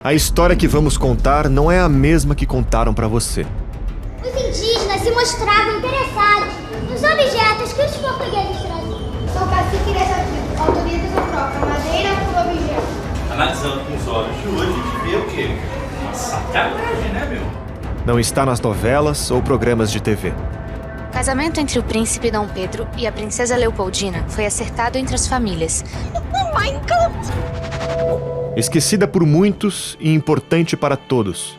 A história que vamos contar não é a mesma que contaram para você. Os indígenas se mostravam interessados nos objetos que os portugueses traziam. Sou cacique dessa tribo, autoriza sua própria madeira por objeto. Analisando com os olhos de hoje, a gente vê o quê? Uma sacanagem, né, meu? Não está nas novelas ou programas de TV. O casamento entre o príncipe Dom Pedro e a princesa Leopoldina foi acertado entre as famílias. Esquecida por muitos e importante para todos,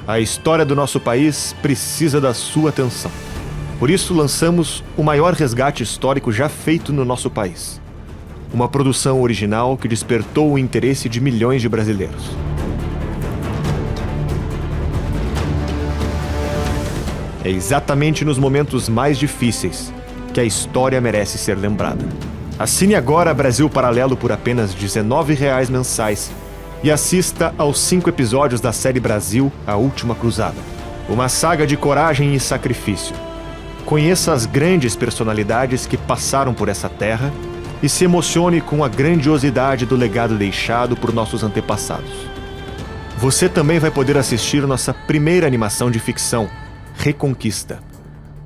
a história do nosso país precisa da sua atenção. Por isso lançamos o maior resgate histórico já feito no nosso país. Uma produção original que despertou o interesse de milhões de brasileiros. É exatamente nos momentos mais difíceis que a história merece ser lembrada. Assine agora Brasil Paralelo por apenas R$ 19,00 mensais e assista aos 5 episódios da série Brasil, A Última Cruzada. Uma saga de coragem e sacrifício. Conheça as grandes personalidades que passaram por essa terra e se emocione com a grandiosidade do legado deixado por nossos antepassados. Você também vai poder assistir nossa primeira animação de ficção, Reconquista.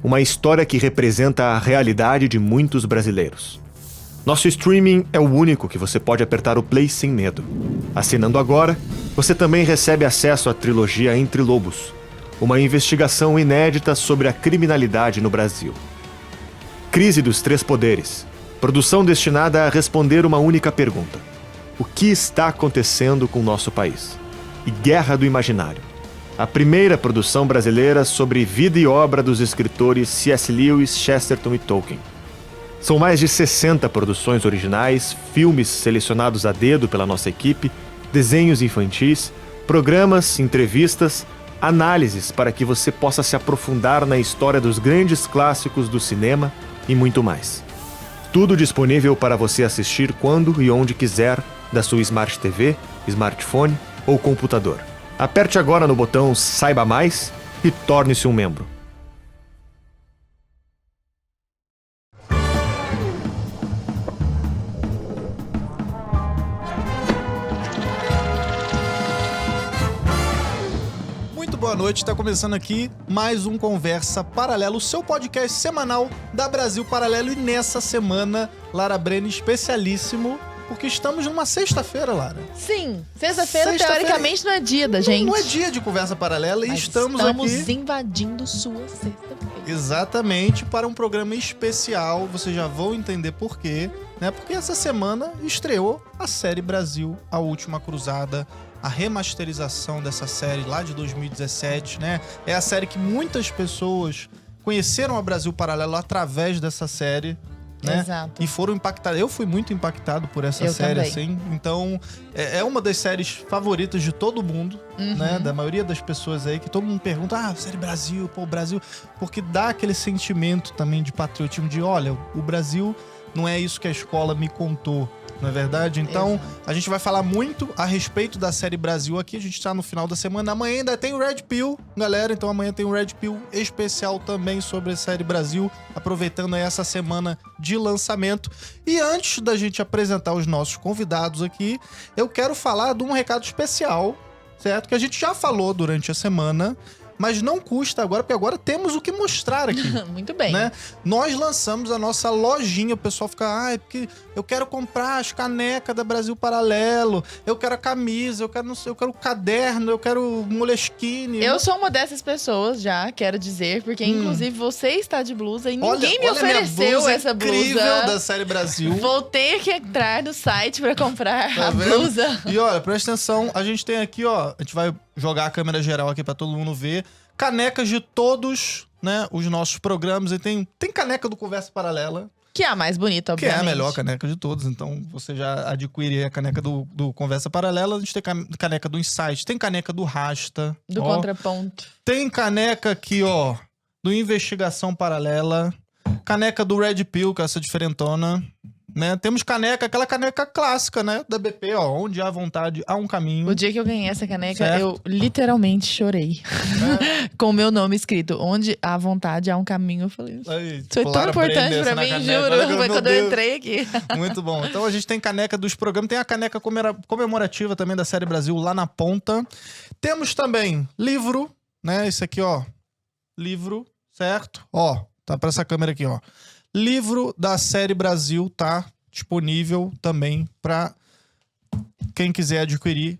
Uma história que representa a realidade de muitos brasileiros. Nosso streaming é o único que você pode apertar o play sem medo. Assinando agora, você também recebe acesso à trilogia Entre Lobos, uma investigação inédita sobre a criminalidade no Brasil. Crise dos Três Poderes, produção destinada a responder uma única pergunta: o que está acontecendo com o nosso país? E Guerra do Imaginário, a primeira produção brasileira sobre vida e obra dos escritores C.S. Lewis, Chesterton e Tolkien. São mais de 60 produções originais, filmes selecionados a dedo pela nossa equipe, desenhos infantis, programas, entrevistas, análises para que você possa se aprofundar na história dos grandes clássicos do cinema e muito mais. Tudo disponível para você assistir quando e onde quiser, da sua Smart TV, smartphone ou computador. Aperte agora no botão Saiba Mais e torne-se um membro. Boa noite, está começando aqui mais um Conversa Paralelo, o seu podcast semanal da Brasil Paralelo. E nessa semana, Lara Brenner, especialíssimo, porque estamos numa sexta-feira, Lara. Sim, sexta-feira teoricamente não é dia da gente. Não é dia de Conversa Paralela. Mas e estamos aqui invadindo sua sexta-feira. Exatamente, para um programa especial, vocês já vão entender por quê, né? Porque essa semana estreou a série Brasil, A Última Cruzada, a remasterização dessa série lá de 2017, né? É a série que muitas pessoas conheceram a Brasil Paralelo através dessa série, né? Exato. E foram impactados. Eu fui muito impactado por essa série, também. assim. Então, é uma das séries favoritas de todo mundo, né? Da maioria das pessoas aí, que todo mundo pergunta, série Brasil, pô, Brasil. Porque dá aquele sentimento também de patriotismo, de olha, o Brasil não é isso que a escola me contou. Não é verdade? Então, a gente vai falar muito a respeito da série Brasil aqui. A gente tá no final da semana. Amanhã ainda tem o Red Pill, galera. Então, amanhã tem um Red Pill especial também sobre a série Brasil, aproveitando aí essa semana de lançamento. E antes da gente apresentar os nossos convidados aqui, eu quero falar de um recado especial, certo? Que a gente já falou durante a semana, mas não custa agora, porque agora temos o que mostrar aqui. Muito bem. Né? Nós lançamos a nossa lojinha, o pessoal fica, é porque eu quero comprar as canecas da Brasil Paralelo, eu quero a camisa, eu quero, não sei, eu quero o caderno, eu quero o Moleskine. Eu sou uma dessas pessoas já, quero dizer, porque inclusive você está de blusa e ninguém me olha ofereceu blusa essa blusa. Incrível da série Brasil. Vou ter que entrar no site pra comprar Tá a vendo? blusa. E olha, presta atenção, a gente tem aqui, ó, a gente vai jogar a câmera geral aqui pra todo mundo ver, canecas de todos, né, os nossos programas. E tem caneca do Conversa Paralela, Que é a mais bonita, que é obviamente. a melhor caneca de todos. Então você já adquire a caneca do Conversa Paralela. A gente tem caneca do Insight, tem caneca do Rasta. Do ó. Contraponto. Tem caneca aqui, ó, do Investigação Paralela. Caneca do Red Pill, que é essa diferentona. né? Temos caneca, aquela caneca clássica, né? Da BP, ó. Onde há vontade, há um caminho. O dia que eu ganhei essa caneca, Certo. eu literalmente chorei. Com o meu nome escrito. Onde há vontade, há um caminho. Eu falei, Aí, isso foi tão pularam importante Braille pra na mim, caneca. juro. Olha, Foi meu quando eu Deus. entrei aqui. Muito bom. Então a gente tem caneca dos programas, tem a caneca comemorativa também da Série Brasil lá na ponta. Temos também livro, né? Esse aqui, ó. Livro, certo? Ó, tá pra essa câmera aqui, ó. Livro da Série Brasil tá disponível também pra quem quiser adquirir.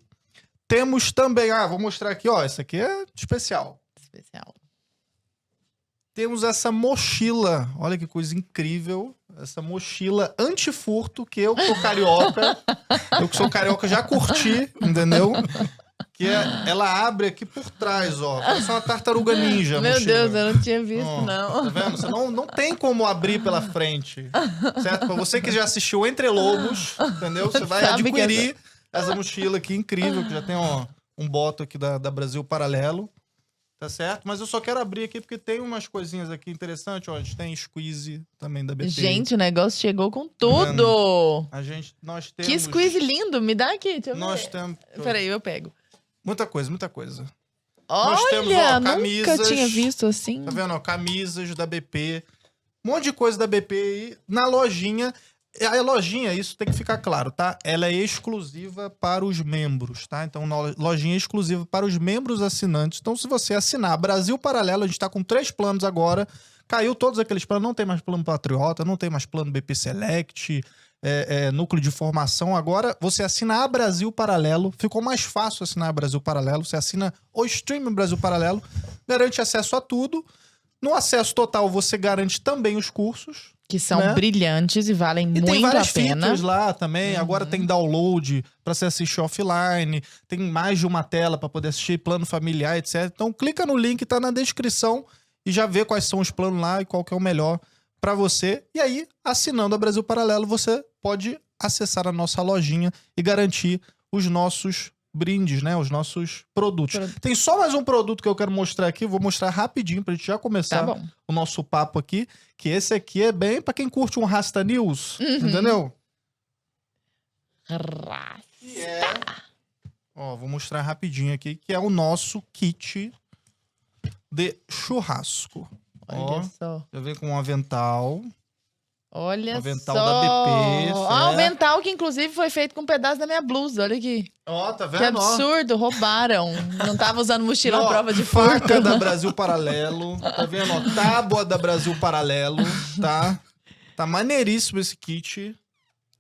Temos também, vou mostrar aqui, ó. Esse aqui é especial. Especial. Temos essa mochila, olha que coisa incrível, essa mochila antifurto, que eu que sou carioca, eu que sou carioca já curti, entendeu? Que ela abre aqui por trás, ó, parece uma tartaruga ninja. Meu mochila. Deus, eu não tinha visto, Ó, não. Tá vendo? Você não tem como abrir pela frente, certo? Pra você que já assistiu Entre Lobos, entendeu? Você vai Sabe que adquirir essa mochila aqui incrível, que já tem um boto aqui da Brasil Paralelo. Tá certo? Mas eu só quero abrir aqui porque tem umas coisinhas aqui interessantes. Ó, a gente tem squeeze também da BP. Gente, o negócio chegou com tudo. Nós temos... Que squeeze lindo. Me dá aqui, deixa eu Nós ver. temos... Peraí, eu pego. Muita coisa, muita coisa. Olha, Nós temos, ó, camisas. nunca tinha visto assim. Tá vendo? Ó, camisas da BP. Um monte de coisa da BP aí na lojinha. A lojinha, isso tem que ficar claro, tá? Ela é exclusiva para os membros, tá? Então, lojinha é exclusiva para os membros assinantes. Então, se você assinar Brasil Paralelo, a gente tá com 3 planos agora. Caiu todos aqueles planos. Não tem mais plano Patriota, não tem mais plano BP Select, núcleo de formação. Agora, você assina a Brasil Paralelo. Ficou mais fácil assinar a Brasil Paralelo. Você assina o Stream Brasil Paralelo. Garante acesso a tudo. No acesso total, você garante também os cursos. Que são né? brilhantes e valem E muito tem várias a pena. features lá também. Agora tem download para você assistir offline. Tem mais de uma tela para poder assistir plano familiar, etc. Então clica no link, tá na descrição e já vê quais são os planos lá e qual que é o melhor para você. E aí, assinando a Brasil Paralelo, você pode acessar a nossa lojinha e garantir os nossos brindes, né? Os nossos produtos. Tem só mais um produto que eu quero mostrar aqui. Vou mostrar rapidinho pra gente já começar Tá bom. o nosso papo aqui. Que esse aqui é bem pra quem curte um Rasta News, entendeu? Que é... Ó, vou mostrar rapidinho aqui, que é o nosso kit de churrasco. Olha Ó, só. já vem com um avental. Olha avental só. da BP, o certo? avental que inclusive foi feito com um pedaço da minha blusa. Olha aqui. Ó, tá vendo? Que absurdo, roubaram. Não tava usando mochila à Ó, prova de furto. faca da Brasil Paralelo. Tá vendo? Ó, tábua da Brasil Paralelo, tá? Tá maneiríssimo esse kit.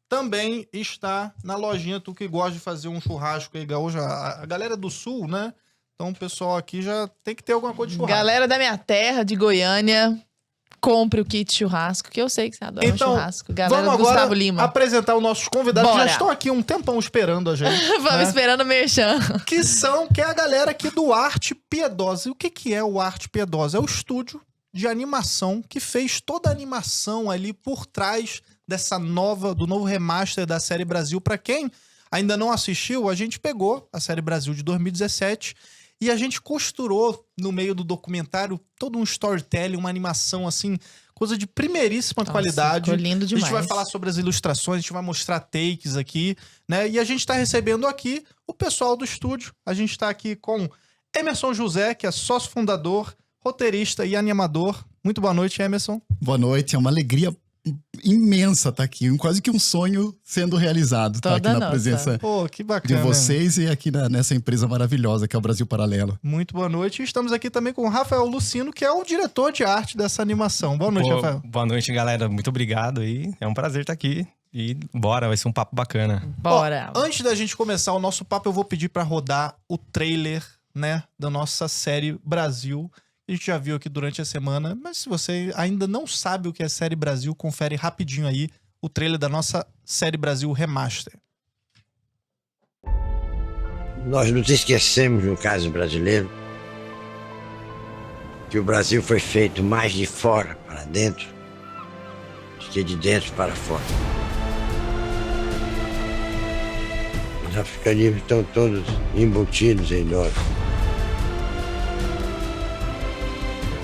Também está na lojinha, tu que gosta de fazer um churrasco aí, gaúcho. A galera do Sul, né? Então o pessoal aqui já tem que ter alguma coisa de churrasco. Galera da minha terra, de Goiânia, compre o kit churrasco, que eu sei que você adora Então, churrasco. Galera vamos do agora Gustavo Lima. apresentar os nossos convidados. Bora. Já estão aqui um tempão esperando a gente. Vamos né? esperando o merchan. Que é a galera aqui do Arte Piedosa. E o que é o Arte Piedosa? É o estúdio de animação que fez toda a animação ali por trás do novo remaster da Série Brasil. Pra quem ainda não assistiu, a gente pegou a Série Brasil de 2017 e a gente costurou no meio do documentário todo um storytelling, uma animação assim, coisa de primeiríssima qualidade. Ficou lindo demais. A gente vai falar sobre as ilustrações, a gente vai mostrar takes aqui, né? E a gente tá recebendo aqui o pessoal do estúdio. A gente tá aqui com Emerson José, que é sócio fundador, roteirista e animador. Muito boa noite, Emerson. Boa noite, é uma alegria imensa estar aqui, quase que um sonho sendo realizado, tá Toda aqui na nossa. presença Pô, que de bacana. vocês e aqui nessa empresa maravilhosa que é o Brasil Paralelo. Muito boa noite. E estamos aqui também com o Rafael Lucino, que é o diretor de arte dessa animação. Boa noite, Rafael. Boa noite, galera. Muito obrigado aí. É um prazer estar aqui. E bora, vai ser um papo bacana. Bora. Ó, antes da gente começar o nosso papo, eu vou pedir pra rodar o trailer, né, da nossa série Brasil. A gente já viu aqui durante a semana, mas se você ainda não sabe o que é Série Brasil, confere rapidinho aí o trailer da nossa Série Brasil Remaster. Nós nos esquecemos, no caso brasileiro, que o Brasil foi feito mais de fora para dentro do que de dentro para fora. Os africanismos estão todos embutidos em nós.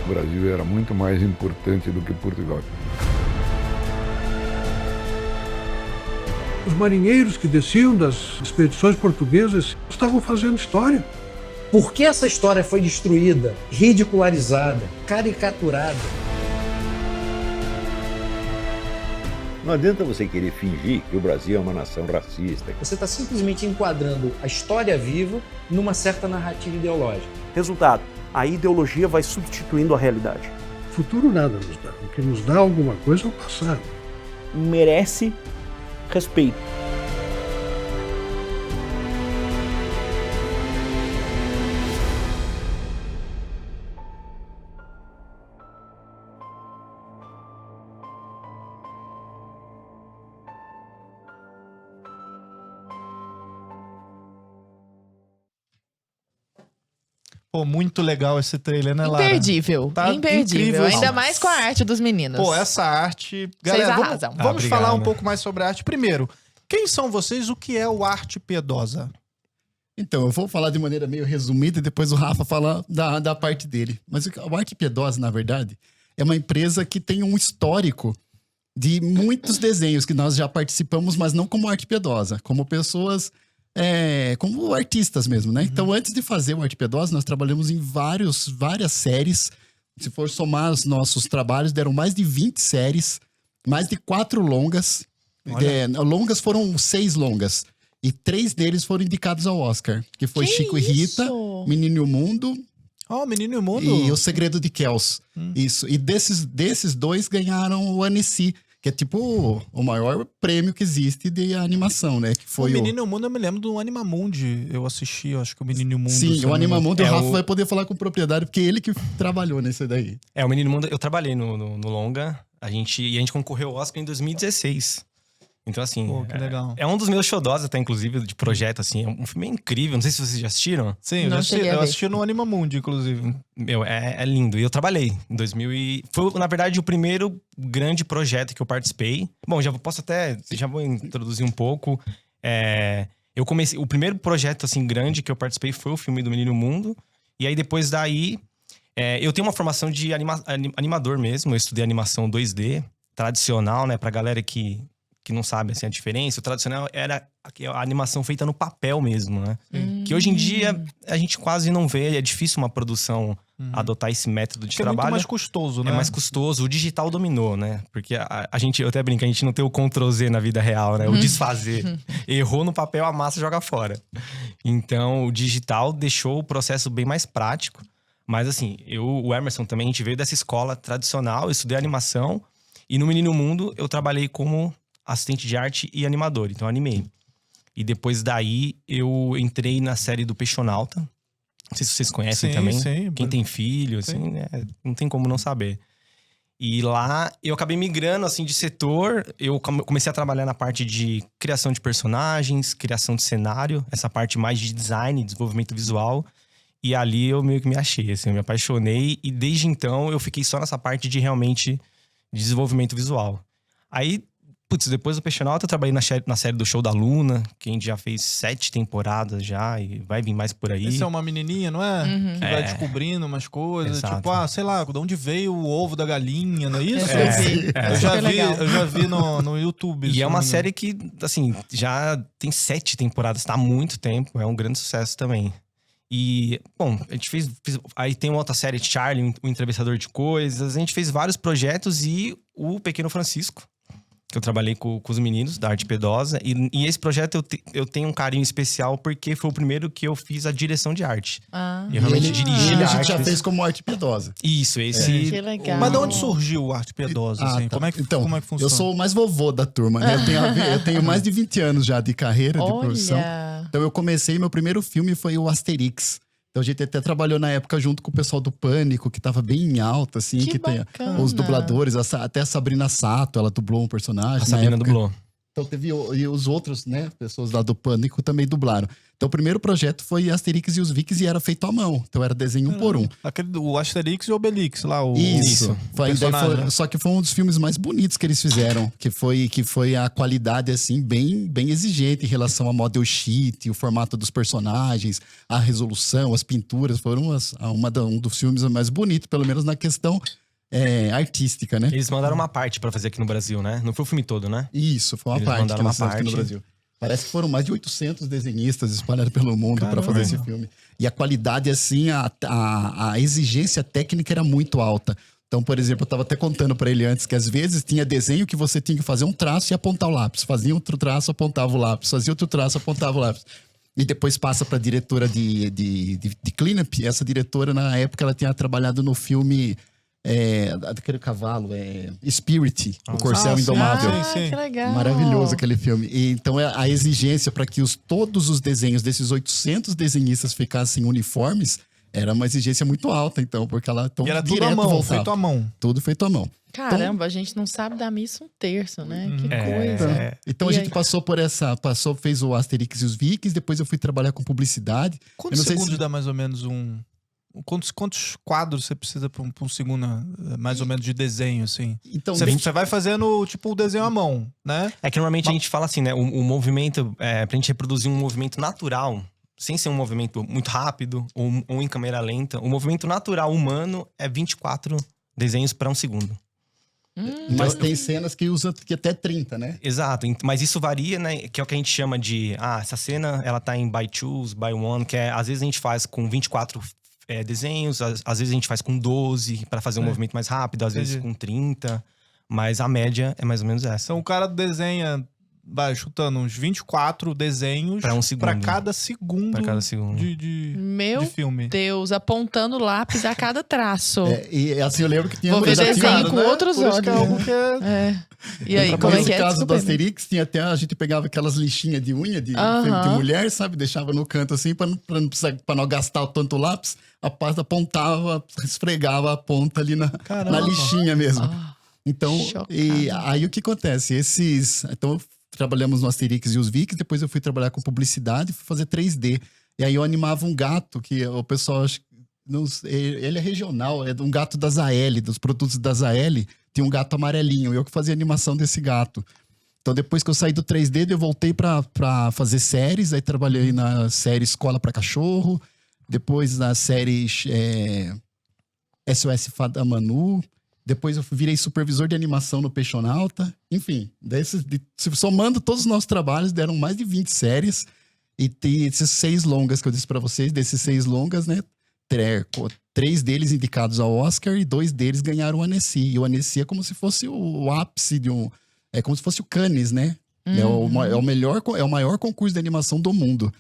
O Brasil era muito mais importante do que Portugal. Os marinheiros que desciam das expedições portuguesas estavam fazendo história. Por que essa história foi destruída, ridicularizada, caricaturada? Não adianta você querer fingir que o Brasil é uma nação racista. Você está simplesmente enquadrando a história viva numa certa narrativa ideológica. Resultado, a ideologia vai substituindo a realidade. O futuro nada nos dá. O que nos dá alguma coisa é o passado. Merece respeito. Pô, muito legal esse trailer, né, Lara? Imperdível. Tá imperdível. incrível. Ainda mais com a arte dos meninos. Pô, essa arte... Galera, Vocês arrasam. vamos obrigado. falar um pouco mais sobre a arte. Primeiro, quem são vocês? O que é o Arte Piedosa? Então, eu vou falar de maneira meio resumida e depois o Rafa fala da parte dele. Mas o Arte Piedosa, na verdade, é uma empresa que tem um histórico de muitos desenhos que nós já participamos, mas não como Arte Piedosa, como pessoas... como artistas mesmo, né? Então, antes de fazer o Arte Piedosa, nós trabalhamos em várias séries. Se for somar os nossos trabalhos, deram mais de 20 séries, mais de 4 longas. Longas foram 6 longas. E 3 deles foram indicados ao Oscar, que foi Chico e Rita, Menino e o Mundo... Menino e o Mundo? E O Segredo de Kells. Isso. E desses 2 ganharam o Annecy, que é tipo o maior prêmio que existe de animação, né? Que foi o Menino e o Mundo, eu me lembro do Animamundi. Eu assisti, eu acho que o Menino e o Mundo. Sim, o Animamundi, o Rafa vai poder falar com propriedade, porque ele que trabalhou nesse daí. O Menino e o Mundo, eu trabalhei no longa, a gente concorreu ao Oscar em 2016. Então, assim, Pô, que legal. É um dos meus xodós até, inclusive, de projeto, assim. É um filme incrível, não sei se vocês já assistiram. Sim, eu assisti no Animamundi, inclusive. Meu, é lindo. E eu trabalhei em 2000 e... Foi, na verdade, o primeiro grande projeto que eu participei. Bom, já vou introduzir um pouco. Eu comecei... O primeiro projeto, assim, grande que eu participei foi o filme do Menino Mundo. E aí, depois daí... eu tenho uma formação de animador mesmo. Eu estudei animação 2D, tradicional, né? Pra galera que não sabe assim, a diferença. O tradicional era a animação feita no papel mesmo, né? Que hoje em dia a gente quase não vê. É difícil uma produção adotar esse método de trabalho. É muito mais custoso, né? É mais custoso. O digital dominou, né? Porque a gente, eu até brinco, a gente não tem o Ctrl-Z na vida real, né? O desfazer. Errou no papel, a massa joga fora. Então, o digital deixou o processo bem mais prático. Mas assim, o Emerson também, a gente veio dessa escola tradicional. Eu estudei animação. E no Menino Mundo, eu trabalhei como assistente de arte e animador, então eu animei. E depois daí, eu entrei na série do Peixonauta. Não sei se vocês conhecem também. Sim. Quem tem filho, assim, não tem como não saber. E lá, eu acabei migrando, assim, de setor. Eu comecei a trabalhar na parte de criação de personagens, criação de cenário. Essa parte mais de design, desenvolvimento visual. E ali, eu meio que me achei, assim, eu me apaixonei. E desde então, eu fiquei só nessa parte de realmente desenvolvimento visual. Aí... depois do Peixonauta eu trabalhei na série do Show da Luna, que a gente já fez 7 temporadas já e vai vir mais por aí. Essa é uma menininha, não é? Que vai descobrindo umas coisas. Exato. Tipo, sei lá, de onde veio o ovo da galinha, não é isso? Eu já vi no YouTube. E é uma série que, assim, já tem 7 temporadas, tá há muito tempo. É um grande sucesso também. E, bom, a gente fez... Aí tem uma outra série, Charlie, o Entrevistador de Coisas. A gente fez vários projetos e o Pequeno Francisco, que eu trabalhei com os meninos da Arte Piedosa. E esse projeto eu tenho um carinho especial porque foi o primeiro que eu fiz a direção de arte. Eu realmente dirigi a gente já fez como Arte Piedosa. Isso, esse... Que legal. Mas de onde surgiu o Arte Piedosa? Assim? Tá. Como é que funciona? Eu sou o mais vovô da turma, né? Eu tenho mais de 20 anos já de carreira, de profissão. Então eu comecei, meu primeiro filme foi o Asterix. Então a gente até trabalhou na época junto com o pessoal do Pânico, que tava bem em alta, assim. Que tem bacana. os dubladores, até a Sabrina Sato, ela dublou um personagem. A Sabrina dublou. Então teve e os outros, né, pessoas lá do Pânico também dublaram. Então o primeiro projeto foi Asterix e os Vikings e era feito à mão. Então era desenho 1 por 1. O Asterix e o Obelix lá. Isso. Personagem. Só que foi um dos filmes mais bonitos que eles fizeram. Que foi a qualidade, assim, bem exigente em relação a model sheet, o formato dos personagens, a resolução, as pinturas. Foram um dos filmes mais bonitos, pelo menos na questão artística, né? Eles mandaram uma parte pra fazer aqui no Brasil, né? Não foi o filme todo, né? Isso, foi uma Eles parte mandaram que uma nós fizemos aqui no parte. Brasil. Parece que foram mais de 800 desenhistas espalhados pelo mundo para fazer esse filme. E a qualidade, assim, a exigência técnica era muito alta. Então, por exemplo, eu estava até contando para ele antes que às vezes tinha desenho que você tinha que fazer um traço e apontar o lápis. Fazia outro traço, apontava o lápis. Fazia outro traço, apontava o lápis. E depois passa para a diretora de cleanup. Essa diretora, na época, ela tinha trabalhado no filme... daquele cavalo, Spirit, o Corcel Indomável. Que legal. Maravilhoso aquele filme. E, então a exigência para que todos os desenhos desses 800 desenhistas ficassem uniformes era uma exigência muito alta, então, porque ela E era tudo à mão, feito à mão. Tudo feito à mão. Caramba, a gente não sabe dar missa um terço, né? Que coisa. Então a gente passou por fez o Asterix e os Vikings, depois eu fui trabalhar com publicidade. Quantos segundos dá mais ou menos Quantos quadros você precisa para um segundo, mais ou menos, de desenho, assim? Então, você vai fazendo, tipo, o desenho à mão, né? É que normalmente a gente fala assim, né? O movimento, pra gente reproduzir um movimento natural, sem ser um movimento muito rápido ou em câmera lenta, o movimento natural humano é 24 desenhos para um segundo. Mas tem cenas que usa que até 30, né? Exato, mas isso varia, né? Que é o que a gente chama de... essa cena, ela tá em by twos, by one, que às vezes a gente faz com 24 desenhos, às vezes a gente faz com 12 para fazer um movimento mais rápido, às vezes com 30, mas a média é mais ou menos essa. Então o cara desenha, chutando uns 24 desenhos para cada segundo, Meu de filme. Deus, apontando lápis a cada traço. E assim, eu lembro que tinha... Vou ver desenho com outros olhos. E aí, como é que é? No caso do Asterix, tinha até, a gente pegava aquelas lixinhas de unha de mulher, sabe? Deixava no canto assim, para não gastar tanto lápis. A pasta apontava, esfregava a ponta ali na lixinha mesmo. Então, e aí o que acontece? Então, trabalhamos no Asterix e os Vikings, depois eu fui trabalhar com publicidade, fui fazer 3D. E aí eu animava um gato, que o pessoal, ele é regional, é um gato da Zael, dos produtos da Zael, tinha um gato amarelinho, eu que fazia a animação desse gato. Então depois que eu saí do 3D, eu voltei para fazer séries, aí trabalhei na série Escola para Cachorro, depois na série SOS Fada Manu, depois eu virei supervisor de animação no Peixonauta. Enfim, somando todos os nossos trabalhos, deram mais de 20 séries. E tem esses 6 longas que eu disse pra vocês. Desses 6 longas, né? 3 deles indicados ao Oscar e 2 deles ganharam o Annecy. E o Annecy é como se fosse o ápice de um... É como se fosse o Cannes, né? É o maior concurso de animação do mundo.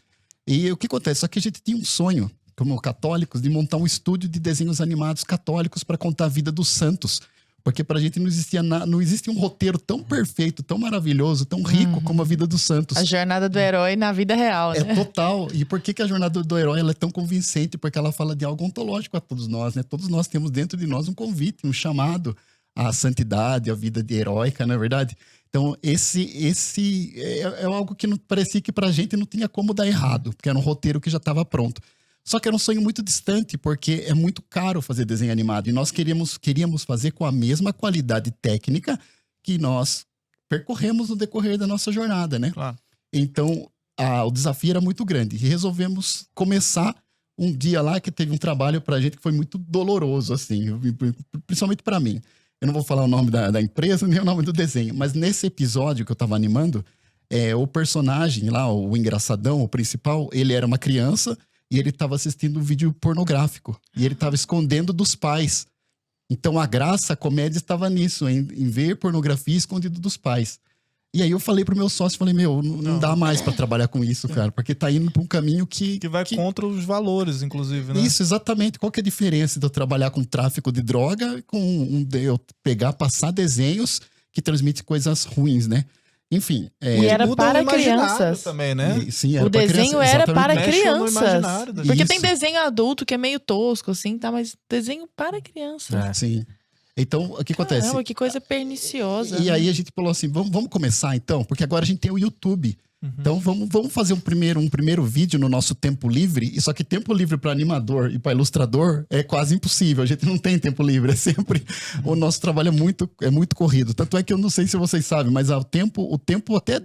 E o que acontece? Só que a gente tinha um sonho, como católicos, de montar um estúdio de desenhos animados católicos para contar a vida dos santos. Porque pra gente não existe um roteiro tão perfeito, tão maravilhoso, tão rico como a vida dos santos. A jornada do herói na vida real, né? É total. E por que a jornada do herói ela é tão convincente? Porque ela fala de algo ontológico a todos nós, né? Todos nós temos dentro de nós um convite, um chamado à santidade, à vida de heróica, não é verdade? Então, esse é algo que parecia que pra gente não tinha como dar errado, porque era um roteiro que já estava pronto. Só que era um sonho muito distante, porque é muito caro fazer desenho animado. E nós queríamos fazer com a mesma qualidade técnica que nós percorremos no decorrer da nossa jornada, né? Claro. Então, o desafio era muito grande. E resolvemos começar um dia lá que teve um trabalho pra gente que foi muito doloroso, assim, principalmente pra mim. Eu não vou falar o nome da empresa, nem o nome do desenho, mas nesse episódio que eu tava animando, o personagem lá, o engraçadão, o principal, ele era uma criança e ele tava assistindo um vídeo pornográfico. E ele tava escondendo dos pais. Então a graça, a comédia estava nisso, em ver pornografia escondido dos pais. E aí eu falei pro meu sócio, falei, não dá mais pra trabalhar com isso, cara, porque tá indo pra um caminho que vai contra os valores, inclusive, né? Isso, exatamente. Qual que é a diferença de eu trabalhar com tráfico de droga com eu passar desenhos que transmitem coisas ruins, né? Enfim. E era para crianças também, né? Sim, era o desenho criança, era para crianças. Porque Isso. tem desenho adulto que é meio tosco, assim, tá? Mas desenho para criança. Sim. Então, o que acontece? Caramba, que coisa perniciosa. E aí a gente falou assim, vamos começar então? Porque agora a gente tem o YouTube. Então vamos fazer um primeiro vídeo no nosso tempo livre. E só que tempo livre para animador e para ilustrador é quase impossível. A gente não tem tempo livre. É sempre... O nosso trabalho é muito corrido. Tanto é que eu não sei se vocês sabem, mas o tempo até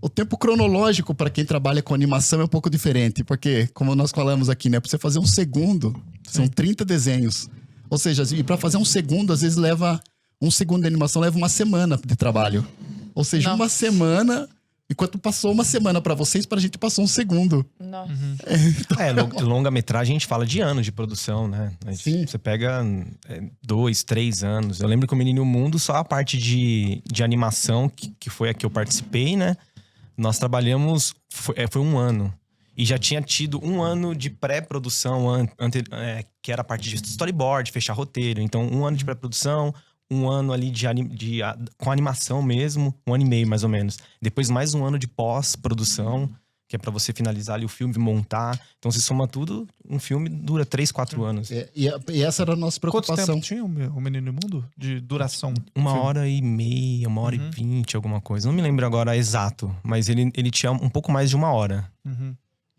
o tempo cronológico para quem trabalha com animação é um pouco diferente. Porque, como nós falamos aqui, né? Para você fazer um segundo, são 30 desenhos. Ou seja, e para fazer um segundo, às vezes um segundo de animação leva uma semana de trabalho. Ou seja, uma semana, enquanto passou uma semana para vocês, pra gente passou um segundo. Nossa. Longa-metragem a gente fala de anos de produção, né? Sim. Você pega 2, 3 anos. Eu lembro que o Menino e o Mundo, só a parte de animação, que foi a que eu participei, né? Nós trabalhamos, foi 1 ano. E já tinha tido 1 ano de pré-produção, que era a parte de storyboard, fechar roteiro. Então, 1 ano de pré-produção, 1 ano ali com animação mesmo, 1 ano e meio mais ou menos. Depois mais 1 ano de pós-produção, que é pra você finalizar ali o filme, montar. Então, se soma tudo, um filme dura 3, 4 anos. E essa era a nossa preocupação. Quanto tempo tinha o Menino e Mundo de duração? 1h30, 1h20, alguma coisa. Não me lembro agora exato, mas ele tinha um pouco mais de 1 hora.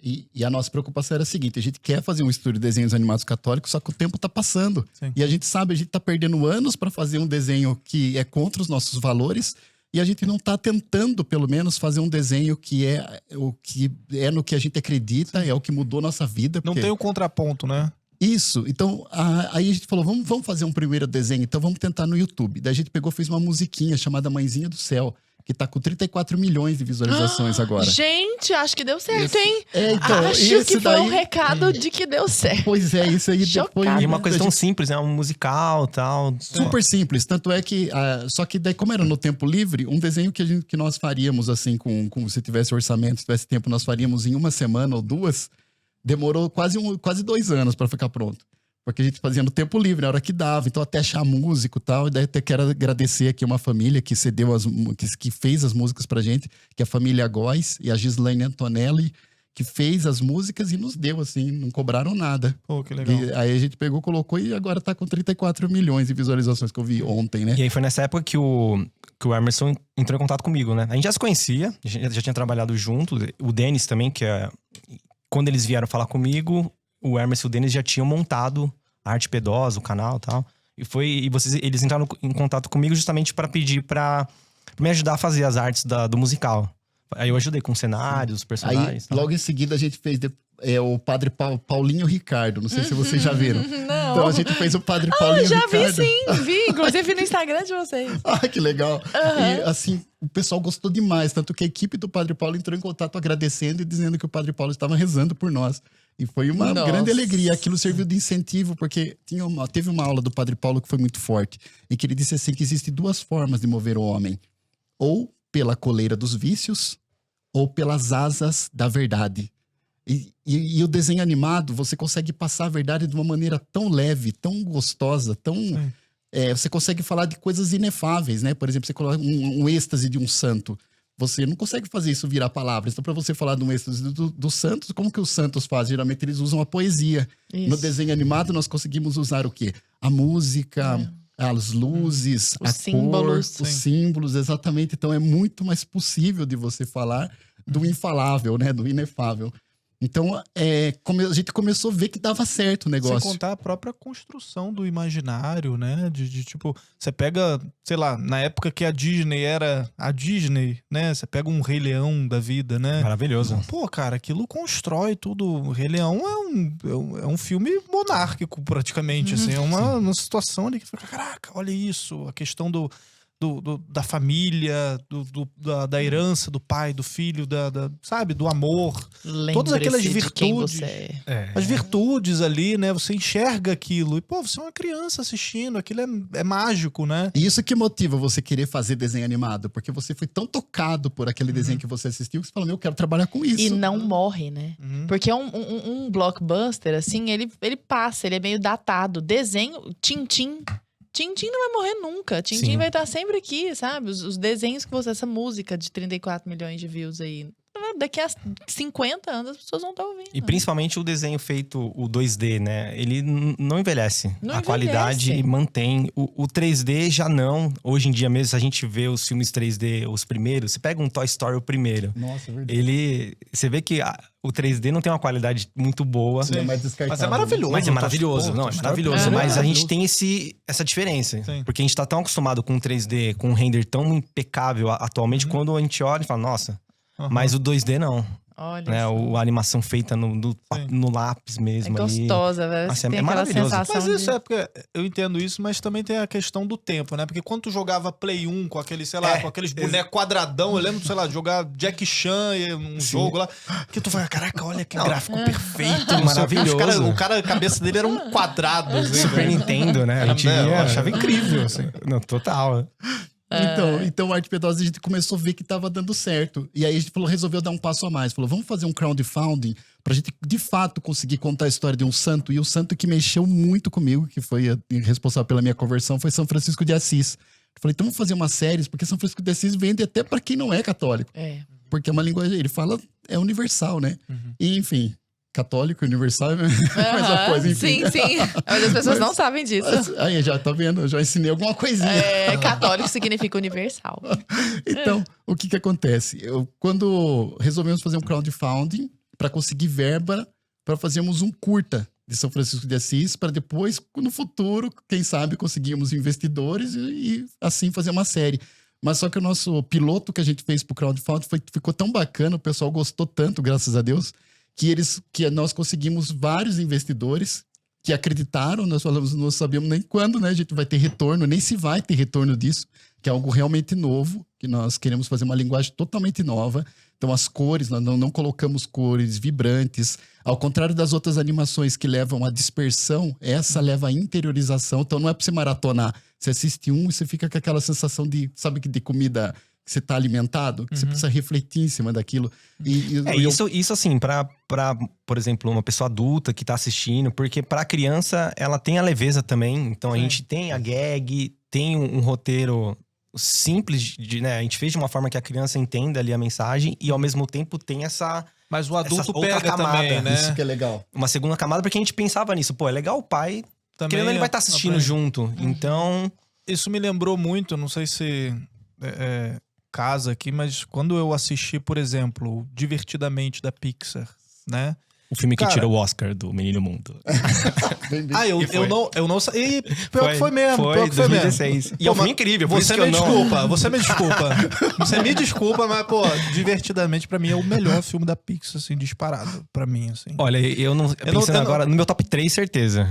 E a nossa preocupação era a seguinte: a gente quer fazer um estúdio de desenhos animados católicos, só que o tempo tá passando. Sim. E a gente sabe, a gente tá perdendo anos para fazer um desenho que é contra os nossos valores, e a gente não tá tentando, pelo menos, fazer um desenho que é o que é no que a gente acredita, é o que mudou nossa vida. Não tem o contraponto, né? Isso. Então, aí a gente falou, vamos fazer um primeiro desenho, então vamos tentar no YouTube. Daí a gente fez uma musiquinha chamada Mãezinha do Céu, que tá com 34 milhões de visualizações agora. Gente, acho que deu certo, hein? Então, acho que foi um recado de que deu certo. Pois é, isso aí depois... E uma coisa tão simples, né? Um musical e tal. Super simples. Tanto é que... só que daí, como era no tempo livre, um desenho que nós faríamos, assim, com se tivesse orçamento, se tivesse tempo, nós faríamos em 1 semana ou 2, demorou quase 2 anos para ficar pronto. Porque a gente fazia no tempo livre, na hora que dava. Então, até achar músico e tal. E daí até quero agradecer aqui uma família que que fez as músicas pra gente, que é a família Góes e a Gislaine Antonelli, que fez as músicas e nos deu, assim, não cobraram nada. Pô, que legal. E aí a gente colocou e agora tá com 34 milhões de visualizações que eu vi ontem, né? E aí foi nessa época que o Emerson entrou em contato comigo, né? A gente já se conhecia, já tinha trabalhado junto. O Denis também, que é... Quando eles vieram falar comigo, o Emerson e o Denis já tinham montado a Arte Piedosa, o canal e tal. Eles entraram em contato comigo justamente para pedir pra me ajudar a fazer as artes do musical. Aí eu ajudei com cenários, personagens. Aí, logo em seguida, a gente fez o Padre Paulinho Ricardo. Não sei se vocês já viram. Não. Então a gente fez o Padre Paulinho já Ricardo. Vi sim, vi. Inclusive no Instagram de vocês. Que legal. E assim, o pessoal gostou demais. Tanto que a equipe do Padre Paulo entrou em contato agradecendo e dizendo que o Padre Paulo estava rezando por nós. E foi uma grande alegria. Aquilo serviu de incentivo, porque teve uma aula do Padre Paulo que foi muito forte. E que ele disse assim, que existem 2 formas de mover o homem. Ou pela coleira dos vícios, ou pelas asas da verdade. E o desenho animado, você consegue passar a verdade de uma maneira tão leve, tão gostosa, tão... você consegue falar de coisas inefáveis, né? Por exemplo, você coloca um êxtase de um santo. Você não consegue fazer isso virar palavras. Então, para você falar de um êxtase dos santos, como que os santos fazem? Geralmente, eles usam a poesia. Isso. No desenho animado, nós conseguimos usar o quê? A música, as luzes, Os a símbolos. cor, os símbolos, exatamente. Então, é muito mais possível de você falar do infalável, né? Do inefável. Então, a gente começou a ver que dava certo o negócio. Sem contar a própria construção do imaginário, né? De tipo, você pega, sei lá, na época que a Disney era a Disney, né? Você pega um Rei Leão da vida, né? Maravilhoso. Pô, cara, aquilo constrói tudo. O Rei Leão é um filme monárquico, praticamente, assim. É uma situação ali que fica, caraca, olha isso. A questão da família, da herança, do pai, do filho, sabe? Do amor. Todas aquelas virtudes. As virtudes ali, né? Você enxerga aquilo. E, pô, você é uma criança assistindo. Aquilo é mágico, né? E isso que motiva você querer fazer desenho animado. Porque você foi tão tocado por aquele desenho que você assistiu que você fala, eu quero trabalhar com isso. E não morre, né? Porque um blockbuster, assim, ele passa, ele é meio datado. Desenho, Tintim não vai morrer nunca. Tintim vai estar sempre aqui, sabe? Os desenhos que essa música de 34 milhões de views aí, daqui a 50 anos as pessoas vão estar ouvindo. E principalmente o desenho feito, o 2D, né? Ele não envelhece. Qualidade mantém. O 3D já não. Hoje em dia mesmo, se a gente vê os filmes 3D, os primeiros, você pega um Toy Story, o primeiro. Nossa, é verdade. Você vê que o 3D não tem uma qualidade muito boa. Sim. Mas é maravilhoso. Mas é maravilhoso. Não, é maravilhoso. Mas a gente tem essa diferença. Sim. Porque a gente tá tão acostumado com o 3D, com um render tão impecável atualmente, quando a gente olha e fala, nossa... Mas o 2D não. Olha né? só. A animação feita no lápis mesmo. É gostosa, velho. Assim, Tem é aquela maravilhoso. sensação Mas isso de... é porque eu entendo isso, mas também tem a questão do tempo, né? Porque quando tu jogava Play 1 com aquele, sei lá, com aqueles bonecos quadradão, eu lembro, sei lá, jogar Jack Chan e um jogo lá, que tu fala, caraca, olha que gráfico perfeito, maravilhoso. O cara, a cabeça dele era um quadrado. Assim, Super Nintendo, né? A gente eu achava incrível, assim. Não, total. Então o Arte Piedosa a gente começou a ver que tava dando certo. E aí a gente resolveu dar um passo a mais. Falou, vamos fazer um crowdfunding pra gente, de fato, conseguir contar a história de um santo. E o santo que mexeu muito comigo, que foi responsável pela minha conversão, foi São Francisco de Assis. Eu falei, então vamos fazer uma série, porque São Francisco de Assis vende até pra quem não é católico. Porque é uma linguagem, ele fala, é universal, né? E, enfim... Católico, universal, é a mesma coisa, enfim. Sim. Mas as pessoas não sabem disso. Aí, já tá vendo? Eu já ensinei alguma coisinha. Católico significa universal. Então, o que acontece? Quando resolvemos fazer um crowdfunding para conseguir verba para fazermos um curta de São Francisco de Assis, para depois, no futuro, quem sabe, conseguirmos investidores e assim fazer uma série. Mas só que o nosso piloto que a gente fez pro crowdfunding ficou tão bacana, o pessoal gostou tanto, graças a Deus, que nós conseguimos vários investidores que acreditaram. Nós falamos, não sabíamos nem quando, né, a gente vai ter retorno, nem se vai ter retorno disso, que é algo realmente novo, que nós queremos fazer uma linguagem totalmente nova. Então as cores, nós não colocamos cores vibrantes, ao contrário das outras animações que levam à dispersão, essa leva à interiorização. Então não é para você maratonar, você assiste e você fica com aquela sensação de, sabe, de comida... que você tá alimentado, que você precisa refletir em cima daquilo. Isso assim, por exemplo, uma pessoa adulta que tá assistindo, porque pra criança, ela tem a leveza também. Então, a gente tem a gag, tem um roteiro simples, né? A gente fez de uma forma que a criança entenda ali a mensagem e, ao mesmo tempo, tem essa... Mas o adulto outra pega camada, também, né? Isso que é legal. Uma segunda camada, porque a gente pensava nisso. Pô, é legal o pai... Também querendo, ele vai estar assistindo junto. Então... Isso me lembrou muito, não sei se... casa aqui, mas quando eu assisti, por exemplo, Divertidamente da Pixar, né? O filme que tirou o Oscar do Menino Mundo. Eu não sabia. Pior que foi mesmo. Foi, 2016. E é um filme incrível, por isso que eu não... Você me desculpa. Você me desculpa, mas, pô, Divertidamente pra mim é o melhor filme da Pixar, assim, disparado. Pra mim, assim. Olha, pensando agora, no meu top 3, certeza.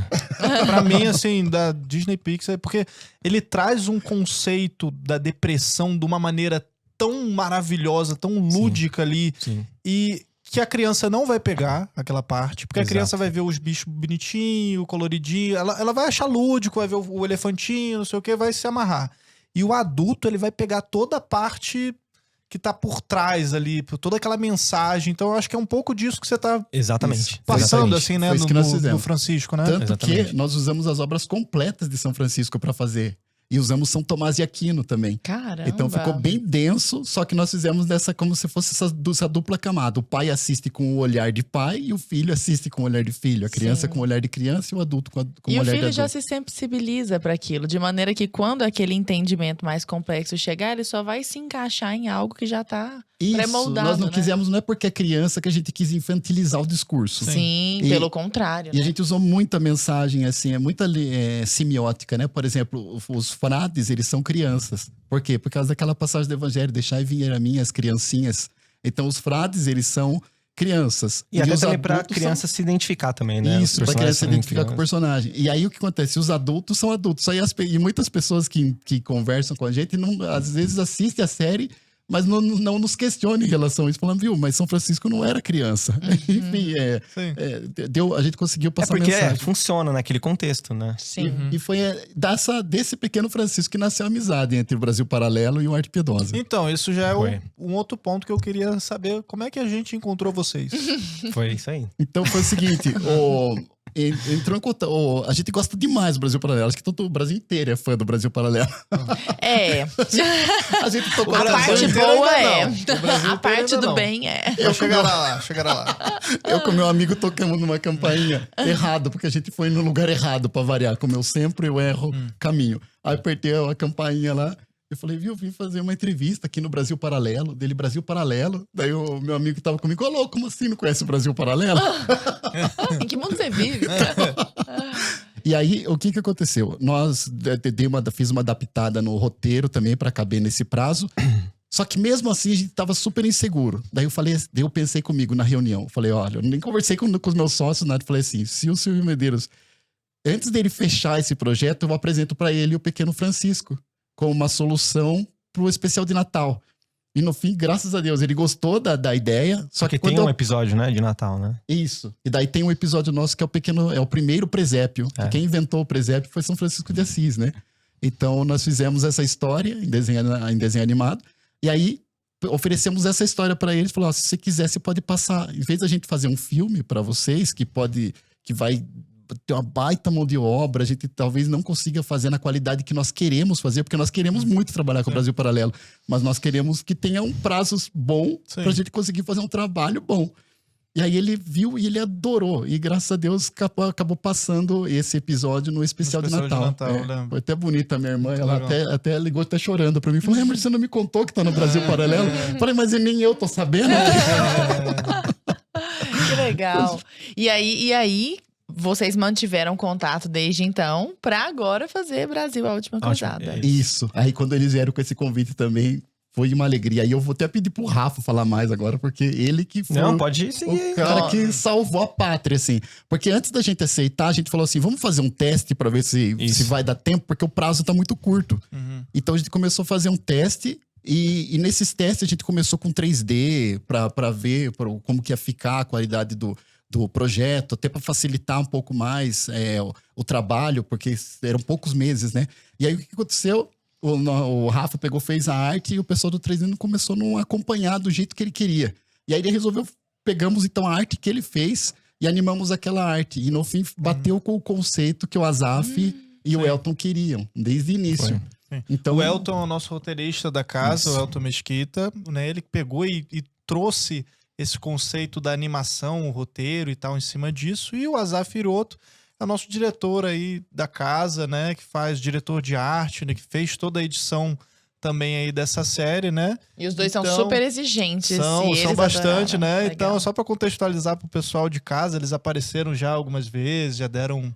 Pra mim, assim, da Disney Pixar, porque ele traz um conceito da depressão de uma maneira tão maravilhosa, tão lúdica ali. Sim. E que a criança não vai pegar aquela parte, porque a criança vai ver os bichos bonitinhos, coloridinho, ela vai achar lúdico, vai ver o elefantinho, não sei o que, vai se amarrar. E o adulto, ele vai pegar toda a parte que tá por trás ali, toda aquela mensagem. Então, eu acho que é um pouco disso que você tá passando, assim, né, no Francisco, né? Tanto que nós usamos as obras completas de São Francisco para fazer. E usamos São Tomás de Aquino também. Caramba! Então ficou bem denso, só que nós fizemos dessa como se fosse essa dupla camada. O pai assiste com o olhar de pai e o filho assiste com o olhar de filho. A criança com o olhar de criança e o adulto com o olhar de adulto. E o filho já se sensibiliza para aquilo, de maneira que quando aquele entendimento mais complexo chegar, ele só vai se encaixar em algo que já tá pré-moldado. Nós não quisemos, não é porque é criança que a gente quis infantilizar o discurso. Sim, pelo contrário. E a gente usou muita mensagem, assim, muita semiótica, né? Por exemplo, os frades, eles são crianças. Por quê? Por causa daquela passagem do Evangelho, deixai vir a mim as criancinhas. Então, os frades, eles são crianças. E até também pra criança se identificar também, né? Isso, pra criança se identificar com o personagem. E aí, o que acontece? Os adultos são adultos. Aí e muitas pessoas que conversam com a gente, às vezes assistem a série, mas não nos questionam em relação a isso. Falando, viu, mas São Francisco não era criança. Enfim, a gente conseguiu passar a mensagem. Porque funciona naquele contexto, né? Sim. E foi desse pequeno Francisco que nasceu a amizade entre o Brasil Paralelo e o Arte Piedosa. Então, isso já é um outro ponto que eu queria saber. Como é que a gente encontrou vocês? Foi isso aí. Então, foi o seguinte... entrou em contato. A gente gosta demais do Brasil Paralelo. Acho que todo o Brasil inteiro é fã do Brasil Paralelo. A gente tocou a parte boa a parte do não. bem é. Chegará lá. Eu com meu amigo tocamos numa campainha errado, porque a gente foi no lugar errado pra variar. Como eu sempre, eu erro caminho. Aí apertei a campainha lá. Eu falei, viu, vim fazer uma entrevista aqui no Brasil Paralelo, dele Brasil Paralelo. Daí o meu amigo que tava comigo, falou, como assim não conhece o Brasil Paralelo? Em que mundo você vive? E aí, o que aconteceu? Nós fiz uma adaptada no roteiro também para caber nesse prazo. Só que mesmo assim a gente tava super inseguro. Daí eu pensei comigo na reunião. Falei, olha, eu nem conversei com os meus sócios, nada. Falei assim, se o Silvio Medeiros, antes dele fechar esse projeto, eu apresento para ele o Pequeno Francisco como uma solução pro especial de Natal. E no fim, graças a Deus, ele gostou da ideia. Só que tem um episódio, né, de Natal, né? Isso. E daí tem um episódio nosso que é o primeiro presépio. Quem inventou o presépio foi São Francisco de Assis, né? Então nós fizemos essa história em desenho animado. E aí, oferecemos essa história para eles. Falou, se você quiser, você pode passar. Em vez da gente fazer um filme para vocês, que vai ter uma baita mão de obra, a gente talvez não consiga fazer na qualidade que nós queremos fazer, porque nós queremos muito trabalhar com o Brasil Paralelo. Mas nós queremos que tenha um prazo bom para a gente conseguir fazer um trabalho bom. E aí ele viu e ele adorou. E graças a Deus acabou passando esse episódio no especial de Natal. Foi até bonita a minha irmã. Ela até ligou até chorando pra mim. Falou, mas você não me contou que tá no Brasil Paralelo? Falei, mas nem eu tô sabendo. Que legal. E aí, vocês mantiveram contato desde então pra agora fazer Brasil a Última Cruzada. Isso. Aí quando eles vieram com esse convite também, foi uma alegria. Aí eu vou até pedir pro Rafa falar mais agora, porque ele que foi pode seguir. O cara que salvou a pátria, assim. Porque antes da gente aceitar, a gente falou assim, vamos fazer um teste pra ver se vai dar tempo, porque o prazo tá muito curto. Então a gente começou a fazer um teste e nesses testes a gente começou com 3D pra ver como que ia ficar a qualidade do projeto, até para facilitar um pouco mais o trabalho, porque eram poucos meses, né? E aí o que aconteceu? O Rafa fez a arte e o pessoal do 3D não começou a não acompanhar do jeito que ele queria. E aí ele resolveu, pegamos então a arte que ele fez e animamos aquela arte. E no fim bateu com o conceito que o Azaf e o Elton queriam, desde o início. Então, o Elton é o nosso roteirista da casa, o Elton Mesquita, né? Ele pegou e trouxe esse conceito da animação, o roteiro e tal em cima disso. E o Azaf Hiroto é o nosso diretor aí da casa, né? Que faz diretor de arte, né? Que fez toda a edição também aí dessa série, né? E os dois são super exigentes. São bastante, né? Legal. Então, só para contextualizar pro pessoal de casa, eles apareceram já algumas vezes, já deram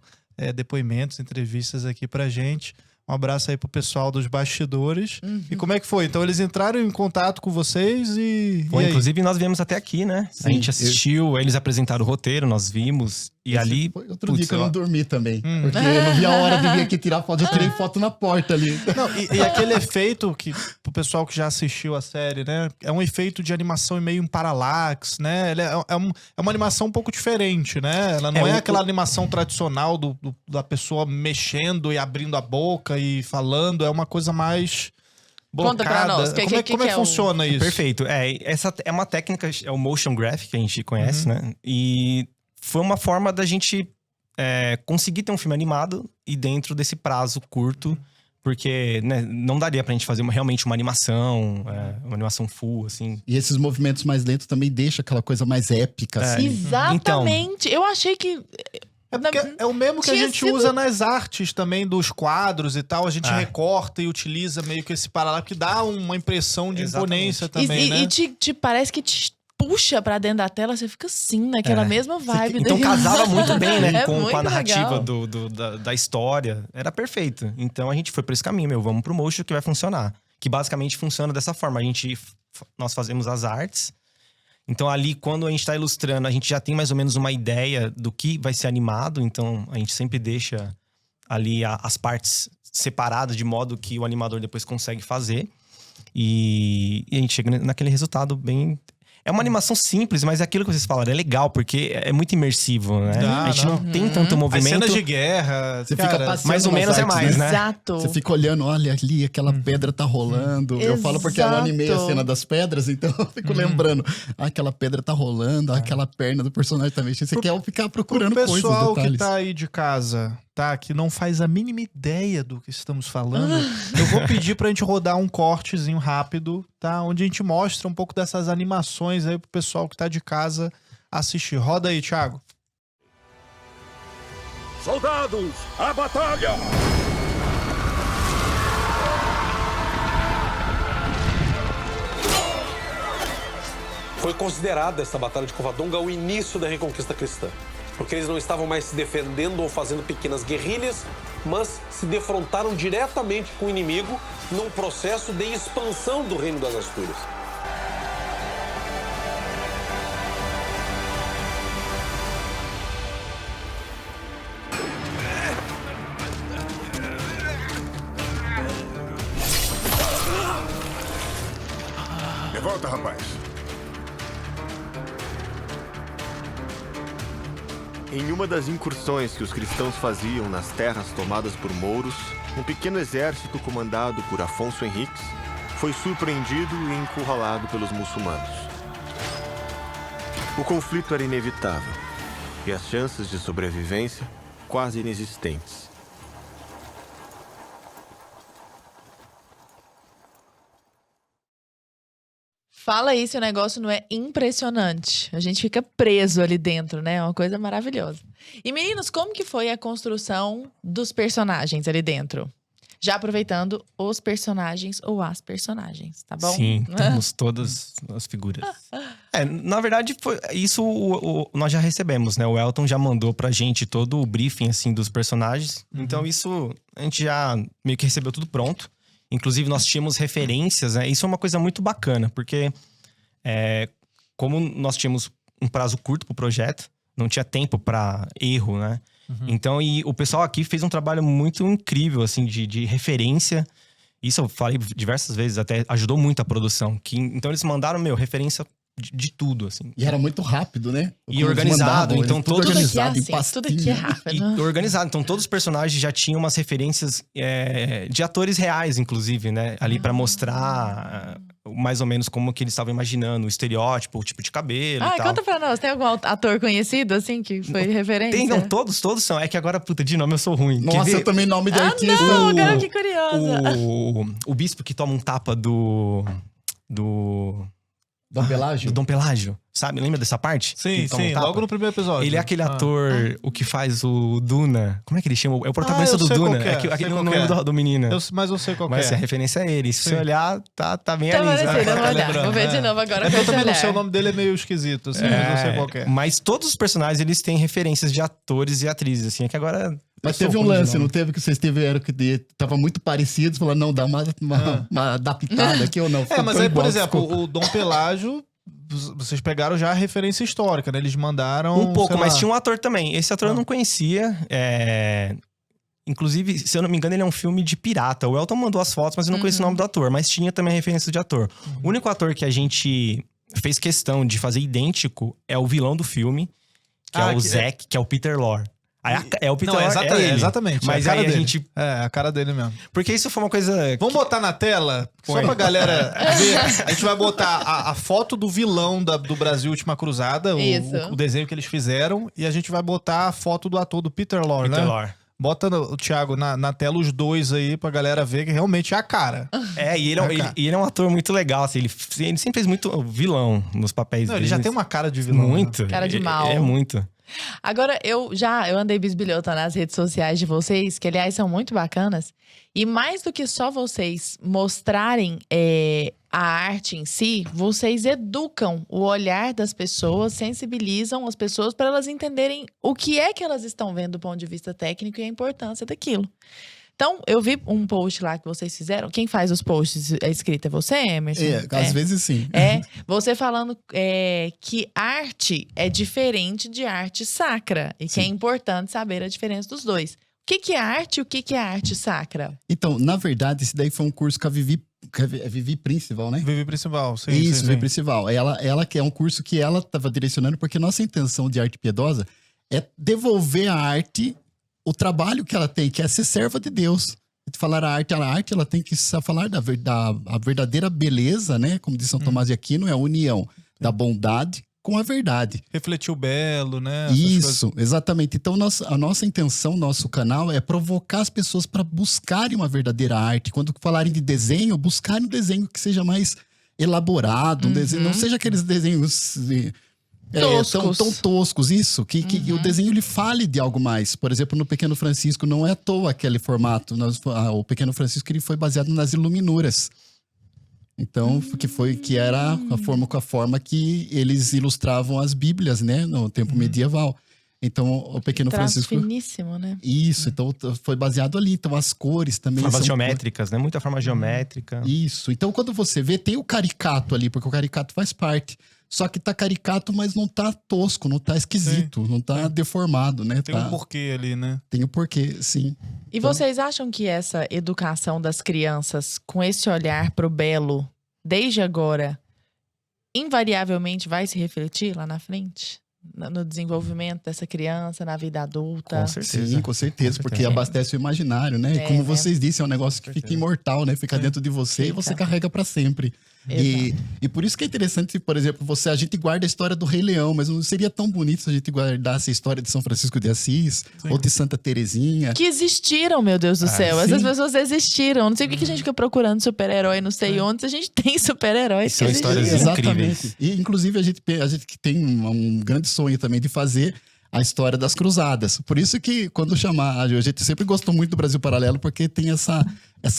depoimentos, entrevistas aqui pra gente. Um abraço aí pro pessoal dos bastidores. E como é que foi? Então eles entraram em contato com vocês e... Inclusive nós viemos até aqui, né? Sim, a gente assistiu, eles apresentaram o roteiro, nós vimos. E ali... Foi outro dia que eu não dormi também. Porque eu não vi a hora de vir aqui tirar foto. Eu tirei foto na porta ali. Não, e aquele efeito que, pro pessoal que já assistiu a série, né? É um efeito de animação meio em parallax, né? É uma animação um pouco diferente, né? Ela não é aquela animação tradicional da pessoa mexendo e abrindo a boca e falando. É uma coisa mais... blocada. Conta pra nós. Como é que funciona isso? Perfeito. Essa é uma técnica, é o motion graphic que a gente conhece, né? E foi uma forma da gente conseguir ter um filme animado e dentro desse prazo curto, porque né, não daria pra gente fazer realmente uma animação full, assim. E esses movimentos mais lentos também deixam aquela coisa mais épica, assim. Exatamente. Então, eu achei que... É o mesmo que a gente usa nas artes também, dos quadros e tal. A gente recorta e utiliza meio que esse paralelo, que dá uma impressão de imponência também, né? E te parece que te puxa pra dentro da tela, você fica assim, naquela mesma vibe. Então casava muito bem, né? Com a narrativa legal. da história. Era perfeito. Então a gente foi por esse caminho, vamos pro motion que vai funcionar. Que basicamente funciona dessa forma. Nós fazemos as artes. Então ali, quando a gente tá ilustrando, a gente já tem mais ou menos uma ideia do que vai ser animado. Então a gente sempre deixa ali as partes separadas de modo que o animador depois consegue fazer. E a gente chega naquele resultado bem... É uma animação simples, mas é aquilo que vocês falaram, é legal, porque é muito imersivo, né? A gente não tem tanto movimento. As cenas de guerra, você fica passeando mais ou menos artes, mais, né? Exato. Você fica olhando, olha ali, aquela pedra tá rolando. Eu falo porque eu animei a cena das pedras, então eu fico lembrando. Aquela pedra tá rolando, aquela perna do personagem também. Você quer ficar procurando coisas, detalhes. O pessoal que tá aí de casa, tá? Que não faz a mínima ideia do que estamos falando, eu vou pedir pra gente rodar um cortezinho rápido, tá? Onde a gente mostra um pouco dessas animações aí pro pessoal que tá de casa assistir. Roda aí, Thiago. Soldados, à batalha! Foi considerada essa Batalha de Covadonga o início da Reconquista Cristã. porque eles não estavam mais se defendendo ou fazendo pequenas guerrilhas, mas se defrontaram diretamente com o inimigo num processo de expansão do Reino das Astúrias. Levanta, rapaz. Em uma das incursões que os cristãos faziam nas terras tomadas por mouros, um pequeno exército comandado por Afonso Henriques foi surpreendido e encurralado pelos muçulmanos. O conflito era inevitável e as chances de sobrevivência quase inexistentes. Fala aí se o negócio não é impressionante. A gente fica preso ali dentro, né? É uma coisa maravilhosa. E meninos, como que foi a construção dos personagens ali dentro? Já aproveitando os personagens ou as personagens, tá bom? Sim, temos todas as figuras. Na verdade, nós já recebemos, né? O Elton já mandou pra gente todo o briefing, assim, dos personagens. Então, isso a gente já meio que recebeu tudo pronto. Inclusive, nós tínhamos referências, né? Isso é uma coisa muito bacana, porque como nós tínhamos um prazo curto pro projeto, não tinha tempo para erro, né? Então, e o pessoal aqui fez um trabalho muito incrível, assim, de referência. Isso eu falei diversas vezes, até ajudou muito a produção. Então, eles mandaram, referência de tudo, assim. E era muito rápido, né? E organizado, então tudo organizado, aqui é assim, tudo aqui é rápido. E organizado, então todos os personagens já tinham umas referências de atores reais, inclusive, né? Ali pra mostrar mais ou menos como que eles estavam imaginando, o estereótipo, o tipo de cabelo e tal. Conta pra nós, tem algum ator conhecido, assim, que foi referência? Tem, não, todos são. É que agora, de nome eu sou ruim. Nossa, eu também nome de artista. Não, agora que curiosa. O bispo que toma um tapa do Dom Pelágio? Do Dom Pelágio, sabe? Lembra dessa parte? Sim, logo no primeiro episódio. Ele é aquele ator, o que faz o Duna. Como é que ele chama? É o protagonista do Duna. Eu não lembro do menino. Mas eu sei qual Mas é. a referência é ele. Se você olhar, tá bem Tá ali. parecendo, vou ver de novo agora com eu esse também não olhar. sei, o nome dele é meio esquisito, assim, mas eu sei qual é. Mas todos os personagens, eles têm referências de atores e atrizes, assim. É que agora... Mas teve um lance, não teve? Que vocês tiveram que tava muito parecidos, falaram, não, dá uma adaptada aqui ou não? Mas aí, por exemplo, o Dom Pelágio, vocês pegaram já a referência histórica, né? Eles mandaram... Um pouco, mas tinha um ator também. Esse ator eu não conhecia. Inclusive, se eu não me engano, ele é um filme de pirata. O Elton mandou as fotos, mas eu não conheço o nome do ator. Mas tinha também a referência de ator. O único ator que a gente fez questão de fazer idêntico é o vilão do filme, que é o Zack, que é o Peter Lorre. É o Peter Lorre, exatamente. Mas aí a gente... É, a cara dele mesmo. Porque isso foi uma coisa... Vamos botar na tela? Só pra galera ver. A gente vai botar a foto do vilão do Brasil Última Cruzada, o desenho que eles fizeram, e a gente vai botar a foto do ator, do Peter Lorre, né? Lorre. Bota, Thiago, na tela os dois aí pra galera ver que realmente é a cara. E ele é um ator muito legal, assim. Ele sempre fez muito vilão nos papéis dele. Ele já tem uma cara de vilão. Muito. Né? Cara de mal. É muito. Agora, eu andei bisbilhota nas redes sociais de vocês, que aliás são muito bacanas. E mais do que só vocês mostrarem a arte em si, vocês educam o olhar das pessoas, sensibilizam as pessoas para elas entenderem o que é que elas estão vendo do ponto de vista técnico e a importância daquilo. Então, eu vi um post lá que vocês fizeram. Quem faz os posts é escrito? É você, Emerson? Às vezes sim. Você falando que arte é diferente de arte sacra. E que é importante saber a diferença dos dois. O que é arte e o que é arte sacra? Então, na verdade, esse daí foi um curso que a Vivi Principal, né? Vivi Principal, sim. Isso, sim, Vivi Principal. Ela que é um curso que ela estava direcionando, porque nossa intenção de arte piedosa é devolver a arte... o trabalho que ela tem, que é ser serva de Deus. Falar a arte ela tem que falar da verdadeira beleza, né? Como diz São Tomás de Aquino, é a união da bondade com a verdade. Refletir o belo, né? Isso, exatamente. Então, a nossa intenção, nosso canal, é provocar as pessoas para buscarem uma verdadeira arte. Quando falarem de desenho, buscarem um desenho que seja mais elaborado, um desenho, não seja aqueles desenhos... tão toscos, isso, que o desenho ele fale de algo mais. Por exemplo, no Pequeno Francisco, não é à toa aquele formato. O Pequeno Francisco ele foi baseado nas iluminuras. Então, que era com a forma que eles ilustravam as Bíblias, né, no tempo medieval. Então, o Pequeno Traço Francisco... finíssimo, né? Isso, então foi baseado ali. Então, as cores também Formas são... geométricas, né? Muita forma geométrica. Isso. Então, quando você vê, tem o caricato ali, porque o caricato faz parte. Só que tá caricato, mas não tá tosco, não tá esquisito, não tá deformado, né? Tem um porquê ali, né? Tem um porquê, sim. E vocês acham que essa educação das crianças com esse olhar pro belo, desde agora, invariavelmente vai se refletir lá na frente? No desenvolvimento dessa criança, na vida adulta? Com certeza. Sim, com certeza, porque abastece o imaginário, né? E como vocês disseram, é um negócio que fica imortal, né? Fica dentro de você e você carrega pra sempre. E por isso que é interessante, por exemplo, a gente guarda a história do Rei Leão, mas não seria tão bonito se a gente guardasse a história de São Francisco de Assis, ou de Santa Terezinha. Que existiram, meu Deus do céu. Essas pessoas existiram. Não sei por que a gente fica procurando super-herói, não sei onde, se a gente tem super-heróis. São histórias incríveis. E, inclusive, a gente que tem um grande sonho também de fazer a história das cruzadas. Por isso que, quando chamar... A gente sempre gostou muito do Brasil Paralelo, porque tem essa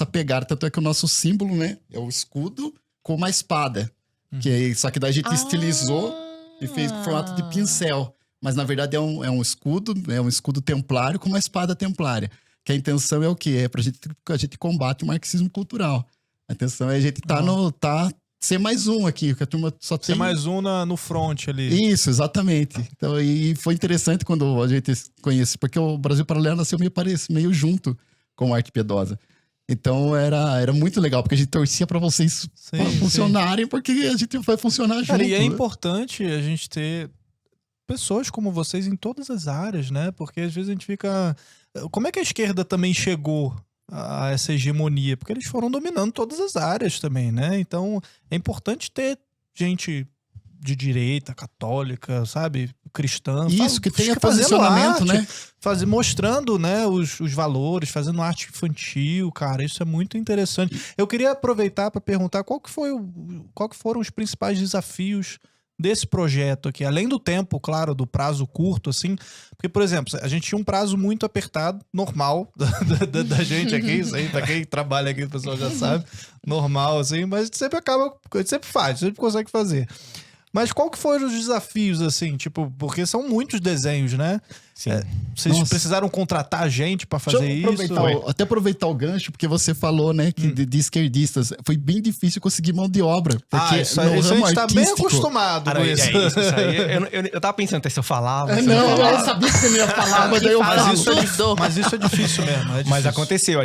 pegada. Tanto é que o nosso símbolo, né, é o escudo com uma espada. Só que daí a gente estilizou e fez com formato de pincel. Mas, na verdade, é um escudo templário com uma espada templária. Que a intenção é o quê? É a gente combate o marxismo cultural. A intenção é a gente ser mais um aqui, que a turma só tem... Ser mais um no front ali. Isso, exatamente. Então, e foi interessante quando a gente conhece, porque o Brasil Paralelo nasceu meio junto com a Arte Piedosa. Então, era muito legal, porque a gente torcia para vocês funcionarem, porque a gente vai funcionar junto. E é importante a gente ter pessoas como vocês em todas as áreas, né? Porque às vezes a gente fica... Como é que a esquerda também chegou a essa hegemonia? Porque eles foram dominando todas as áreas também, né? Então, é importante ter gente de direita, católica, sabe? Cristã. Isso, que tenha posicionamento, arte, né? Mostrando, né, os valores, fazendo arte infantil, cara. Isso é muito interessante. Eu queria aproveitar para perguntar qual que foram os principais desafios desse projeto aqui, além do tempo, claro, do prazo curto, assim, porque, por exemplo, a gente tinha um prazo muito apertado, normal, da gente aqui, isso aí, pra quem trabalha aqui, o pessoal já sabe, normal, assim, mas a gente sempre sempre consegue fazer. Mas qual que foram os desafios, assim, tipo, porque são muitos desenhos, né? Sim. Vocês precisaram contratar gente pra fazer isso? Até aproveitar o gancho, porque você falou, né, que de esquerdistas, foi bem difícil conseguir mão de obra. Porque isso a gente tá bem acostumado com isso. Isso aí. Eu tava pensando até se eu falava. Eu sabia que você não ia falar, mas daí eu falo. Mas isso é difícil mesmo. Mas aconteceu,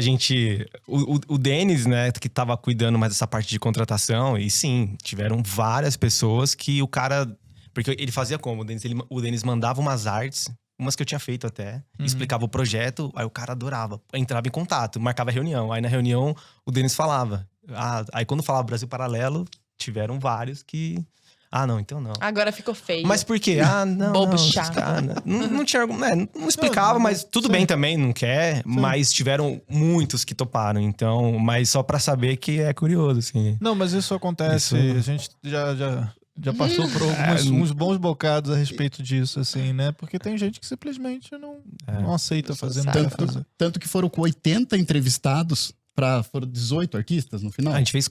o Denis, né, que tava cuidando mais dessa parte de contratação, e sim, tiveram várias pessoas que o cara... Porque ele fazia como? O Denis mandava umas artes, umas que eu tinha feito até, explicava o projeto, aí o cara adorava. Entrava em contato, marcava reunião. Aí na reunião o Denis falava. Aí quando falava Brasil Paralelo, tiveram vários que... não, então não. Agora ficou feio. Mas por quê? Não, bobo chato. Não tinha não explicava, mas tudo bem também, não quer. Mas tiveram muitos que toparam, então... Mas só pra saber que é curioso, assim. Não, mas isso acontece, a gente já passou por uns bons bocados a respeito disso, assim, né? Porque tem gente que simplesmente não aceita fazer nada. Tanto que foram com 80 entrevistados, foram 18 artistas no final? A gente fez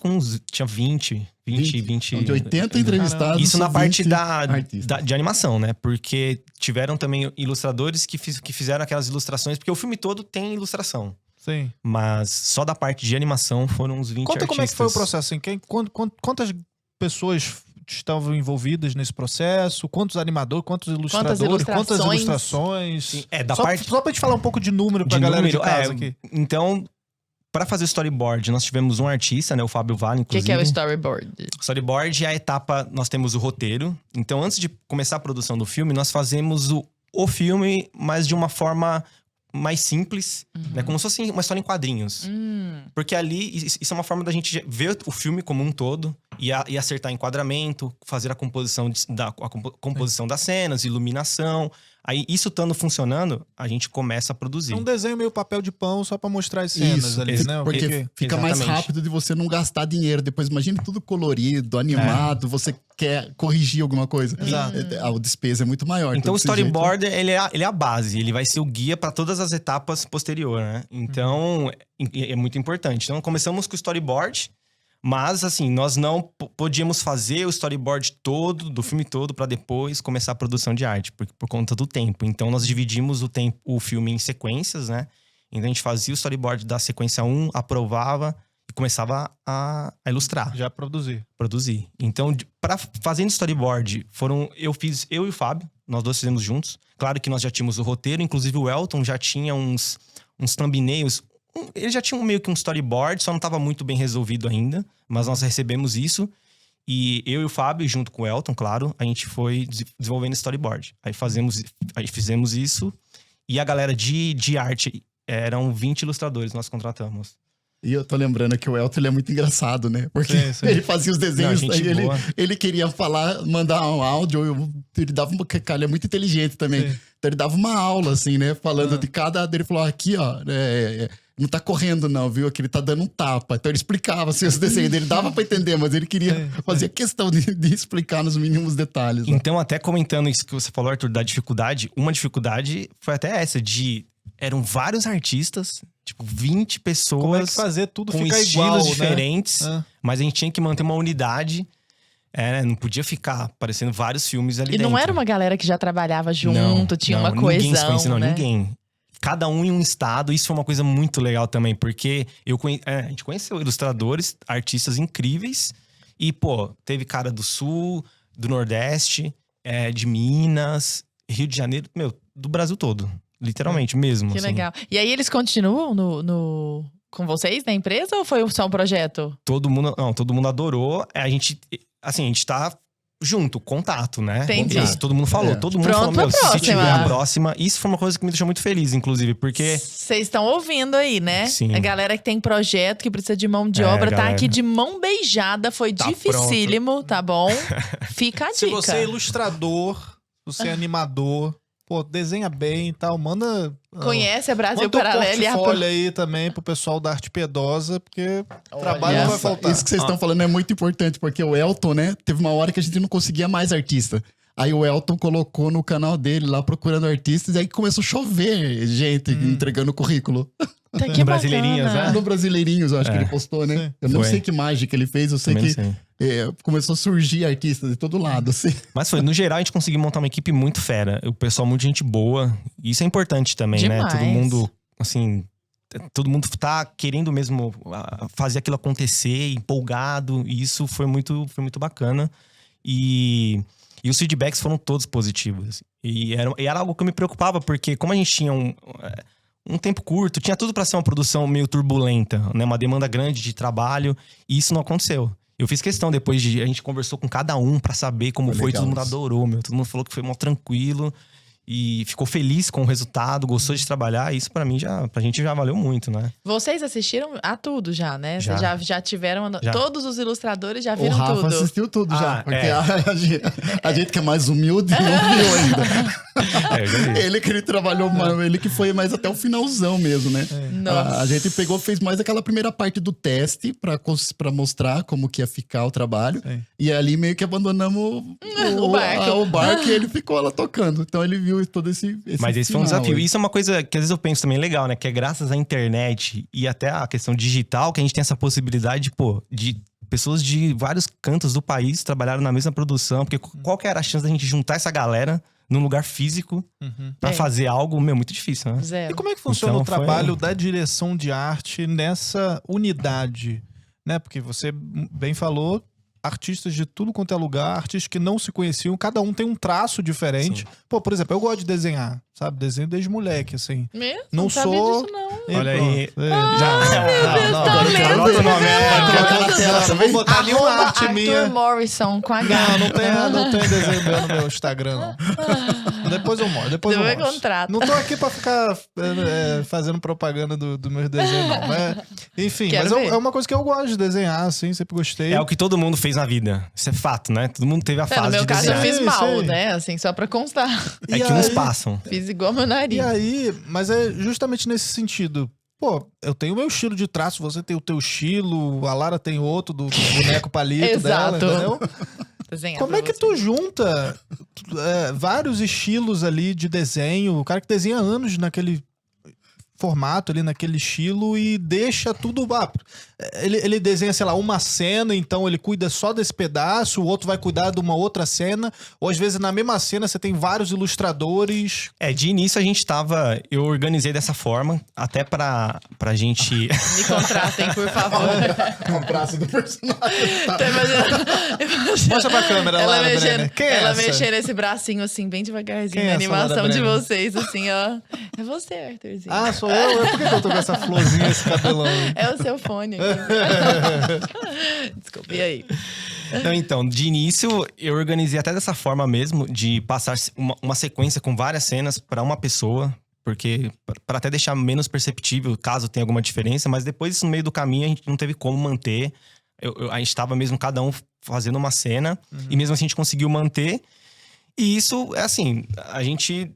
tinha 20. Então, de 80 entrevistados. Isso na parte de animação, né? Porque tiveram também ilustradores que fizeram aquelas ilustrações, porque o filme todo tem ilustração. Sim. Mas só da parte de animação foram uns 20 artistas. Como é que foi o processo? Assim? Quantas pessoas estavam envolvidas nesse processo? Quantos animadores, quantos ilustradores, quantas ilustrações? Sim, só pra gente falar um pouco de número pra galera de casa aqui. Então, para fazer o storyboard, nós tivemos um artista, né, o Fábio Vale, inclusive. O que é o storyboard? O storyboard é a etapa, nós temos o roteiro. Então, antes de começar a produção do filme, nós fazemos o filme, mas de uma forma mais simples, né? Como se fosse uma história em quadrinhos. Porque ali, isso é uma forma da gente ver o filme como um todo e acertar enquadramento, fazer a composição das cenas, iluminação. Aí, isso estando funcionando, a gente começa a produzir. É um desenho meio papel de pão só pra mostrar as cenas ali, né? Porque fica mais rápido de você não gastar dinheiro. Depois, imagine tudo colorido, animado, você quer corrigir alguma coisa. A despesa é muito maior. Então, o storyboard, ele é a base. Ele vai ser o guia para todas as etapas posteriores, né? Então, é muito importante. Então, começamos com o storyboard. Mas, assim, nós não podíamos fazer o storyboard todo, do filme todo, pra depois começar a produção de arte, por conta do tempo. Então, nós dividimos o filme em sequências, né? Então, a gente fazia o storyboard da sequência 1, aprovava e começava a ilustrar. Já produzir. Produzir. Então, fazendo storyboard, eu e o Fábio, nós dois fizemos juntos. Claro que nós já tínhamos o roteiro, inclusive o Elton já tinha uns thumbnails. Ele já tinha meio que um storyboard, só não estava muito bem resolvido ainda. Mas nós recebemos isso. E eu e o Fábio, junto com o Elton, claro, a gente foi desenvolvendo storyboard. Aí fizemos isso. E a galera de arte, eram 20 ilustradores nós contratamos. E eu tô lembrando que o Elton, ele é muito engraçado, né? Porque ele fazia os desenhos, não, aí ele queria falar, mandar um áudio, ele dava uma... Cara, ele é muito inteligente também. Sim. Então ele dava uma aula, assim, né? Falando de cada... Ele falou, aqui, ó, não tá correndo não, viu? Aqui ele tá dando um tapa. Então ele explicava, assim, os desenhos dele. Dava pra entender, mas ele queria fazer questão de explicar nos mínimos detalhes. Então, até comentando isso que você falou, Arthur, da dificuldade, uma dificuldade foi até essa, eram vários artistas, tipo 20 pessoas. Como é que fazer tudo com ficar estilos igual, diferentes, né? Mas a gente tinha que manter uma unidade. Não podia ficar aparecendo vários filmes ali dentro. E não era uma galera que já trabalhava junto, tinha uma coesão, ninguém se conhecia, né? Ninguém. Cada um em um estado. Isso foi uma coisa muito legal também, porque a gente conheceu ilustradores, artistas incríveis. E, pô, teve cara do Sul, do Nordeste, de Minas, Rio de Janeiro, do Brasil todo. Literalmente mesmo. Que assim. legal. E aí eles continuam com vocês na empresa ou foi só um projeto? Todo mundo adorou. A gente tá junto, contato, né? Entendi. Todo mundo falou. Todo mundo falou, se tiver a próxima. Isso foi uma coisa que me deixou muito feliz, inclusive, porque... Vocês estão ouvindo aí, né? Sim. A galera que tem projeto, que precisa de mão de obra, tá aqui de mão beijada. Foi dificílimo, pronto. Tá bom? Fica a dica. Se você é ilustrador, se você é animador... Pô, desenha bem e tal, manda... Conhece a Brasil Paralelo e a... portfólio aí também pro pessoal da Arte Piedosa, porque trabalho não vai faltar. Isso que vocês estão falando é muito importante, porque o Elton, né, teve uma hora que a gente não conseguia mais artista. Aí o Elton colocou no canal dele lá, procurando artistas, e aí começou a chover gente entregando currículo. Que Brasileirinhos, né? No Brasileirinhos, eu acho que ele postou, né? Sim. Eu não sei que mágica ele fez, eu sei que começou a surgir artistas de todo lado, assim. Mas no geral, a gente conseguiu montar uma equipe muito fera. O pessoal, muito gente boa. E isso é importante também, demais, né? Todo mundo, assim... Todo mundo tá querendo mesmo fazer aquilo acontecer, empolgado. E isso foi muito bacana. E os feedbacks foram todos positivos. E era algo que eu me preocupava, porque como a gente tinha um tempo curto, tinha tudo para ser uma produção meio turbulenta, né? Uma demanda grande de trabalho, e isso não aconteceu. Eu fiz questão depois a gente conversou com cada um para saber como foi, todo mundo adorou, todo mundo falou que foi mó tranquilo e ficou feliz com o resultado, gostou de trabalhar, e isso pra gente já valeu muito, né? Vocês assistiram a tudo já, né? Já. Vocês já tiveram... Todos os ilustradores já viram tudo. O Rafa assistiu tudo já, porque a gente que é mais humilde não viu ainda. Ele que ele trabalhou, ele que foi mais até o finalzão mesmo, né? A gente fez mais aquela primeira parte do teste pra mostrar como que ia ficar o trabalho. E ali meio que abandonamos o barco e ele ficou lá tocando. Então ele viu todo esse Mas esse foi um desafio. Isso é uma coisa que às vezes eu penso também legal, né? Que é graças à internet e até a questão digital que a gente tem essa possibilidade, de pessoas de vários cantos do país trabalharam na mesma produção. Porque qual que era a chance da gente juntar essa galera num lugar físico pra fazer algo, muito difícil, né? Zero. E como é que funciona o trabalho da direção de arte nessa unidade? Né? Porque você bem falou... Artistas de tudo quanto é lugar, artistas que não se conheciam, cada um tem um traço diferente. Sim. Pô, por exemplo, eu gosto de desenhar, sabe? Desenho desde moleque, assim. Mesmo? Não sabia sou... disso, não. Olha aí. Anota o nome. Vou botar ali uma arte minha. Arthur Morrison com H. Não tem desenho meu no meu Instagram, não. Depois eu mostro. Depois eu mostro. Contrato. Não tô aqui pra ficar fazendo propaganda do meu desenho, não. Mas, enfim, mas é uma coisa que eu gosto de desenhar, assim, sempre gostei. É o que todo mundo fez na vida. Isso é fato, né? Todo mundo teve a fase de desenhar. No meu caso, eu fiz mal, né? Assim, só pra constar. É que uns passam. Fiz igual meu nariz. E aí, mas é justamente nesse sentido. Pô, eu tenho o meu estilo de traço, você tem o teu estilo, a Lara tem outro do boneco palito dela, entendeu? Como é que tu junta vários estilos ali de desenho? O cara que desenha há anos naquele... formato ali, naquele estilo e deixa tudo... Ele desenha, sei lá, uma cena, então ele cuida só desse pedaço, o outro vai cuidar de uma outra cena, ou às vezes na mesma cena você tem vários ilustradores. De início eu organizei dessa forma, até pra gente... Me contratem, por favor. Com o braço do personagem. Mostra pra câmera lá, mexendo, Quem é ela essa? mexendo esse bracinho assim, bem devagarzinho, Quem é na essa animação Lara de Brenner? vocês, assim, ó. É você, Arthurzinho. Ah, sou eu? Por que eu tô com essa florzinha, esse cabelão? É o seu fone aqui. Desculpa, e aí? Não, então, de início, eu organizei até dessa forma mesmo, de passar uma sequência com várias cenas pra uma pessoa, porque para até deixar menos perceptível, caso tenha alguma diferença, mas depois, no meio do caminho, a gente não teve como manter. A gente tava mesmo cada um fazendo uma cena, e mesmo assim a gente conseguiu manter. E isso, é assim, a gente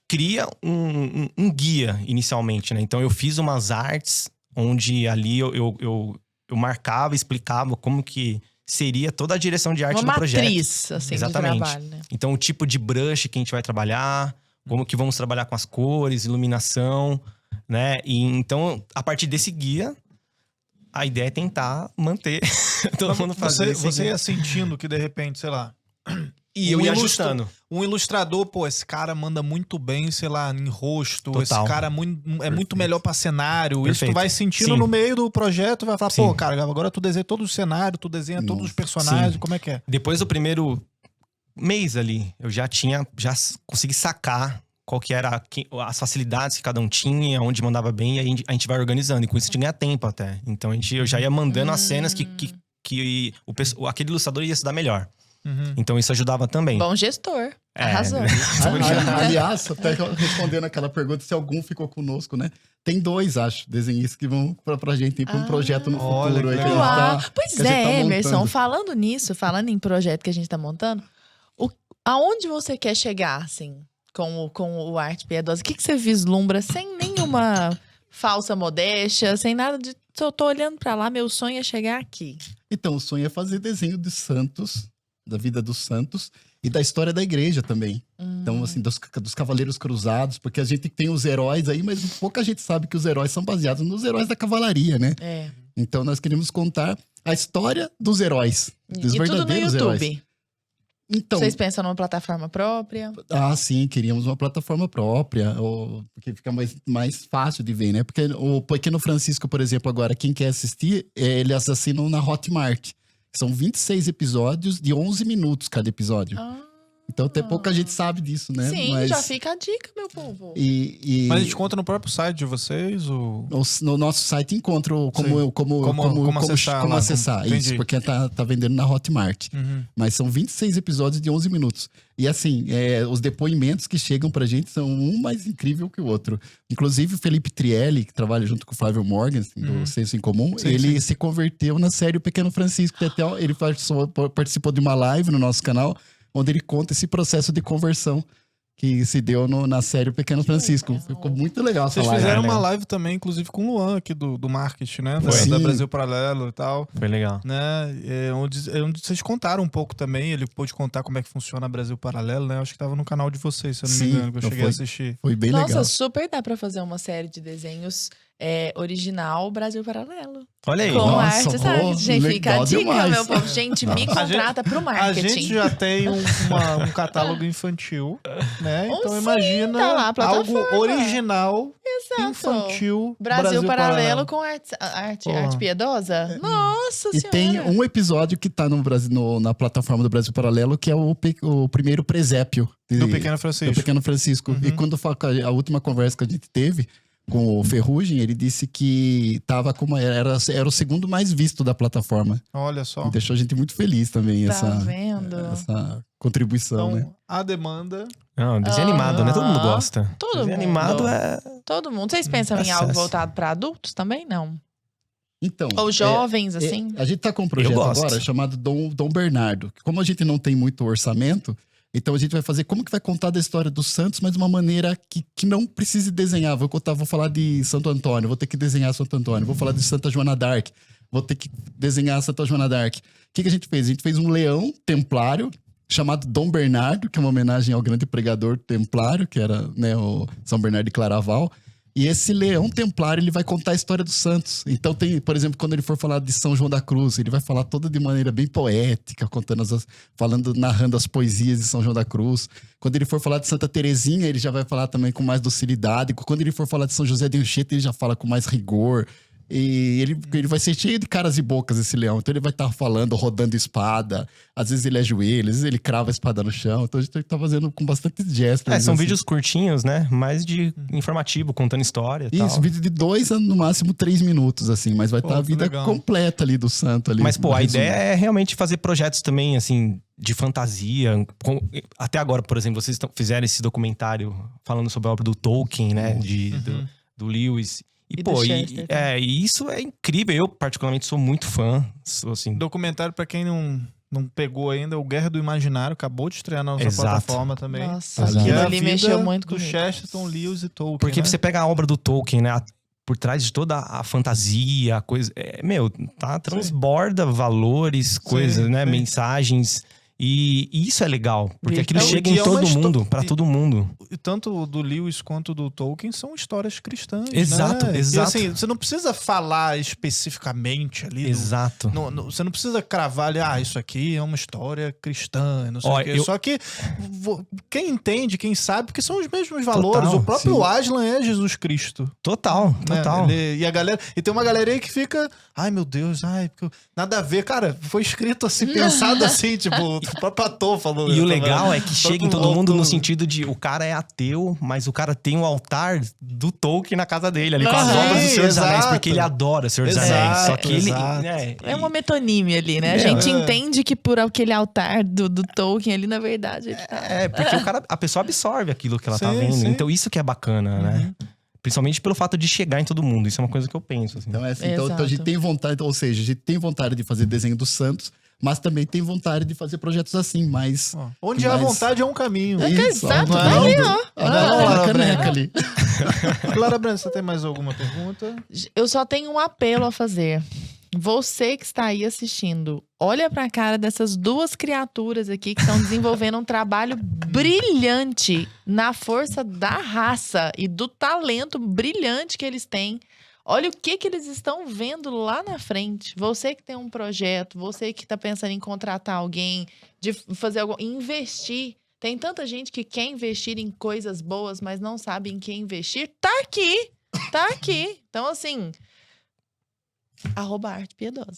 cria um guia inicialmente, né? Então eu fiz umas artes onde ali eu marcava, explicava como que seria toda a direção de arte do projeto. Uma matriz, assim, exatamente, do trabalho, né? Então o tipo de brush que a gente vai trabalhar, como que vamos trabalhar com as cores, iluminação, né? E então, a partir desse guia, a ideia é tentar manter todo mundo fazendo. Você ia sentindo que de repente, sei lá... E eu ia ajustando. Um ilustrador, pô, esse cara manda muito bem, sei lá, em rosto. Total. Esse cara é muito melhor pra cenário. Isso Perfeito. tu vai sentindo Sim. no meio do projeto, vai falar, Sim. pô, cara, agora tu desenha todo o cenário, tu desenha todos os personagens, Sim. como é que é? Depois do primeiro mês ali, eu já consegui sacar qual que era as facilidades que cada um tinha, onde mandava bem, e aí a gente vai organizando. E com isso a gente ganha tempo até. Então eu já ia mandando as cenas que aquele ilustrador ia se dar melhor. Então isso ajudava também. Bom gestor. Arrasou. Aliás, até respondendo aquela pergunta, se algum ficou conosco, né? Tem 2, acho, desenhistas que vão pra gente ir pra um projeto no futuro. Aí que a gente tá, Pois que a gente tá Emerson, montando. falando nisso, falando em projeto que a gente tá montando, aonde você quer chegar, assim, com o Arte Piedosa? O que você vislumbra sem nenhuma falsa modéstia, sem nada de... Eu tô olhando pra lá, meu sonho é chegar aqui. Então, o sonho é fazer desenho de santos, da vida dos santos e da história da igreja também. Então, assim, dos cavaleiros cruzados, porque a gente tem os heróis aí, mas pouca gente sabe que os heróis são baseados nos heróis da cavalaria, né? É. Então, nós queremos contar a história dos heróis, dos E tudo no verdadeiros YouTube? heróis. Então, Vocês pensam numa plataforma própria? sim, queríamos uma plataforma própria, porque fica mais fácil de ver, né? Porque o Pequeno Francisco, por exemplo, agora, quem quer assistir, eles assinam na Hotmart. São 26 episódios de 11 minutos cada episódio. Então até pouca gente sabe disso, né? Sim, mas... já fica a dica, meu povo. Mas a gente conta no próprio site de vocês? Ou... No nosso site encontra como acessar. Entendi. Isso, porque tá vendendo na Hotmart. Mas são 26 episódios de 11 minutos. E assim, os depoimentos que chegam pra gente são um mais incrível que o outro. Inclusive o Felipe Trielli, que trabalha junto com o Flávio Morgan, do Senso em Comum, ele se converteu na série O Pequeno Francisco. Ele participou de uma live no nosso canal, onde ele conta esse processo de conversão que se deu na série O Pequeno Francisco. Ficou muito legal essa Vocês live. fizeram uma live também, inclusive, com o Luan aqui do marketing, né? Da Brasil Paralelo e tal. Foi legal. Né? Onde vocês contaram um pouco também. Ele pôde contar como é que funciona Brasil Paralelo, né? Acho que tava no canal de vocês, se eu não me engano, que eu cheguei a assistir. Foi bem legal. Nossa, super dá pra fazer uma série de desenhos original Brasil Paralelo. Olha aí. Com arte, sabe? Gente, fica a dica, demais. meu povo. Gente, me contrata pro marketing. A gente já tem um catálogo infantil, né? Então imagina tá lá, algo original, infantil, Brasil Paralelo com arte piedosa. Nossa E senhora. tem um episódio que tá na plataforma do Brasil Paralelo, que é o primeiro presépio. Do Pequeno Francisco. Do Pequeno Francisco. E quando a última conversa que a gente teve com o Ferrugem, ele disse que tava era o segundo mais visto da plataforma. Olha só. E deixou a gente muito feliz também, vendo? essa contribuição, Então, né? a demanda... Não, desenho animado, né? Todo mundo gosta. Todo desenho mundo. animado é... Todo mundo. Vocês pensam em algo voltado pra adultos também? Não. Então, Ou jovens, assim? A gente tá com um projeto agora chamado Dom Bernardo. Como a gente não tem muito orçamento, então a gente vai fazer como que vai contar da história dos santos, mas de uma maneira que não precise desenhar. Vou falar de Santo Antônio, vou ter que desenhar Santo Antônio. Vou falar de Santa Joana d'Arc, vou ter que desenhar Santa Joana d'Arc. O que a gente fez? A gente fez um leão templário chamado Dom Bernardo, que é uma homenagem ao grande pregador templário, que era, né, o São Bernardo de Claraval. E esse leão templário, ele vai contar a história dos santos. Então tem, por exemplo, quando ele for falar de São João da Cruz, ele vai falar toda de maneira bem poética, narrando as poesias de São João da Cruz. Quando ele for falar de Santa Terezinha, ele já vai falar também com mais docilidade. Quando ele for falar de São José de Anchieta, ele já fala com mais rigor. E ele vai ser cheio de caras e bocas, esse leão. Então ele vai estar falando, rodando espada. Às vezes ele ajoelha, às vezes ele crava a espada no chão. Então a gente tá fazendo com bastante gestos. São assim. vídeos curtinhos, né? Mais de informativo, contando história e Isso, tal. vídeo de 2 a no máximo 3 minutos, assim. Mas vai estar a vida legal. completa ali do santo. Ali, Mas, pô, a resumo. ideia é realmente fazer projetos também, assim, de fantasia. Até agora, por exemplo, vocês fizeram esse documentário falando sobre a obra do Tolkien, né? Do Lewis. E E pô, do Chester e isso é incrível. Eu, particularmente, sou muito fã. Assim, Documentário, pra quem não pegou ainda, o Guerra do Imaginário acabou de estrear na nossa Exato. plataforma também. Nossa, Que aquilo é a ali vida mexeu muito do comigo. Chesterton, Lewis e Tolkien. porque né? você pega a obra do Tolkien, né? Por trás de toda a fantasia, a coisa... transborda valores, coisas, né? sim. Mensagens. E isso é legal. Porque aquilo Então, chega e em é uma todo histó- mundo, pra todo mundo. E tanto do Lewis quanto do Tolkien são histórias cristãs. Exato, né? exato. E assim, você não precisa falar especificamente ali. Exato. Você não precisa cravar ali, isso aqui é uma história cristã, não sei Ó, o quê. eu- Só que quem entende, quem sabe, porque são os mesmos valores. Total, O próprio sim. Aslan é Jesus Cristo. Total, né? total. E a galera. E tem uma galera aí que fica. Ai, meu Deus, nada a ver. Cara, foi escrito assim, pensado assim, tipo, o próprio ator falou. E o né? legal é que O chega em próprio todo mundo no autor. sentido de o cara é ateu, mas o cara tem um altar do Tolkien na casa dele, ali com as Sim, obras do Senhor dos Anéis, exato. porque ele adora o Senhor dos Exato, Anéis. Só que ele. exato. Né, É uma metonímia ali, né? A gente entende que por aquele altar do Tolkien ali, na verdade, ele tá... porque a pessoa absorve aquilo que ela tá Sim, vendo. sim. Então isso que é bacana, né? Principalmente pelo fato de chegar em todo mundo. Isso é uma coisa que eu penso. Assim. Então, então a gente Exato. tem vontade, ou seja, a gente tem vontade de fazer desenho dos santos, mas também tem vontade de fazer projetos assim, mais... Onde há vontade é um caminho. Isso, Exato, não é tá não? ali, ó. Olha a caneca ali. Clara Branco, você tem mais alguma pergunta? Eu só tenho um apelo a fazer. Você que está aí assistindo, olha pra cara dessas duas criaturas aqui que estão desenvolvendo um trabalho brilhante na força da raça e do talento brilhante que eles têm. Olha o que eles estão vendo lá na frente. Você que tem um projeto, você que está pensando em contratar alguém, de fazer algo, investir. Tem tanta gente que quer investir em coisas boas, mas não sabe em que investir. Tá aqui. Tá aqui. Então, assim... @arte piedosa.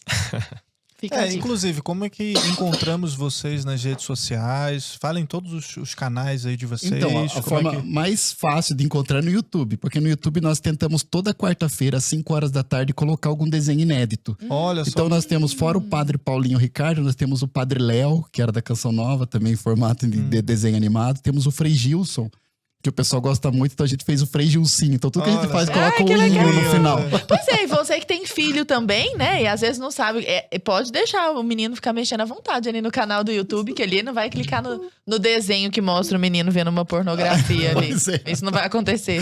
Fica a dica. Inclusive, como é que encontramos vocês nas redes sociais? Falem todos os canais aí de vocês. Então, a forma mais fácil de encontrar é no YouTube, porque no YouTube nós tentamos toda quarta-feira, às 5 horas da tarde, colocar algum desenho inédito. Olha só. Então nós temos, fora o Padre Paulinho Ricardo, nós temos o Padre Léo, que era da Canção Nova, também em formato de desenho animado. Temos o Frei Gilson, que o pessoal gosta muito, então a gente fez o Frei Gilcinho. Então tudo que a gente faz, coloca o inho no final. Pois é, e você que tem filho também, né? E às vezes não sabe, pode deixar o menino ficar mexendo à vontade ali no canal do YouTube, que ali não vai clicar no desenho que mostra o menino vendo uma pornografia ali. Isso não vai acontecer.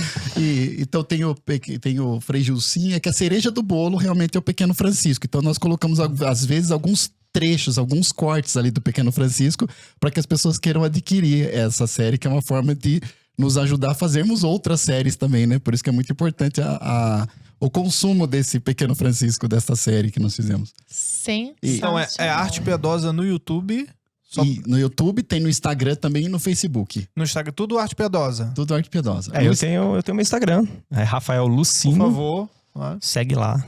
Então tem o Frei Gilcinho, que a cereja do bolo realmente é o Pequeno Francisco. Então nós colocamos, às vezes, alguns trechos, alguns cortes ali do Pequeno Francisco, para que as pessoas queiram adquirir essa série, que é uma forma de nos ajudar a fazermos outras séries também, né? Por isso que é muito importante o consumo desse Pequeno Francisco, dessa série que nós fizemos. Então é Arte Piedosa no YouTube. E no YouTube, tem no Instagram também e no Facebook. No Instagram, tudo Arte Piedosa. Tudo Arte Piedosa. Eu tenho meu Instagram. É Rafael Lucino. Por favor. Segue lá.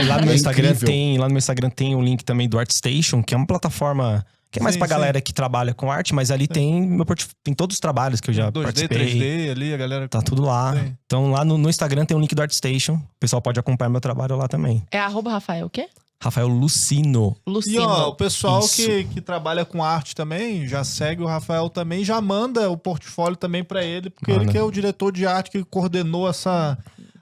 Lá no meu Instagram tem o link também do ArtStation, que é uma plataforma que é mais pra galera que trabalha com arte, mas ali tem todos os trabalhos que eu já 2D, participei. 3D ali, a galera... Tá tudo lá. Sim. Então lá no Instagram tem o link do ArtStation. O pessoal pode acompanhar meu trabalho lá também. É @Rafael o quê? Rafael Lucino. E ó, o pessoal que trabalha com arte também, já segue o Rafael também, já manda o portfólio também pra ele, porque ele que é o diretor de arte que coordenou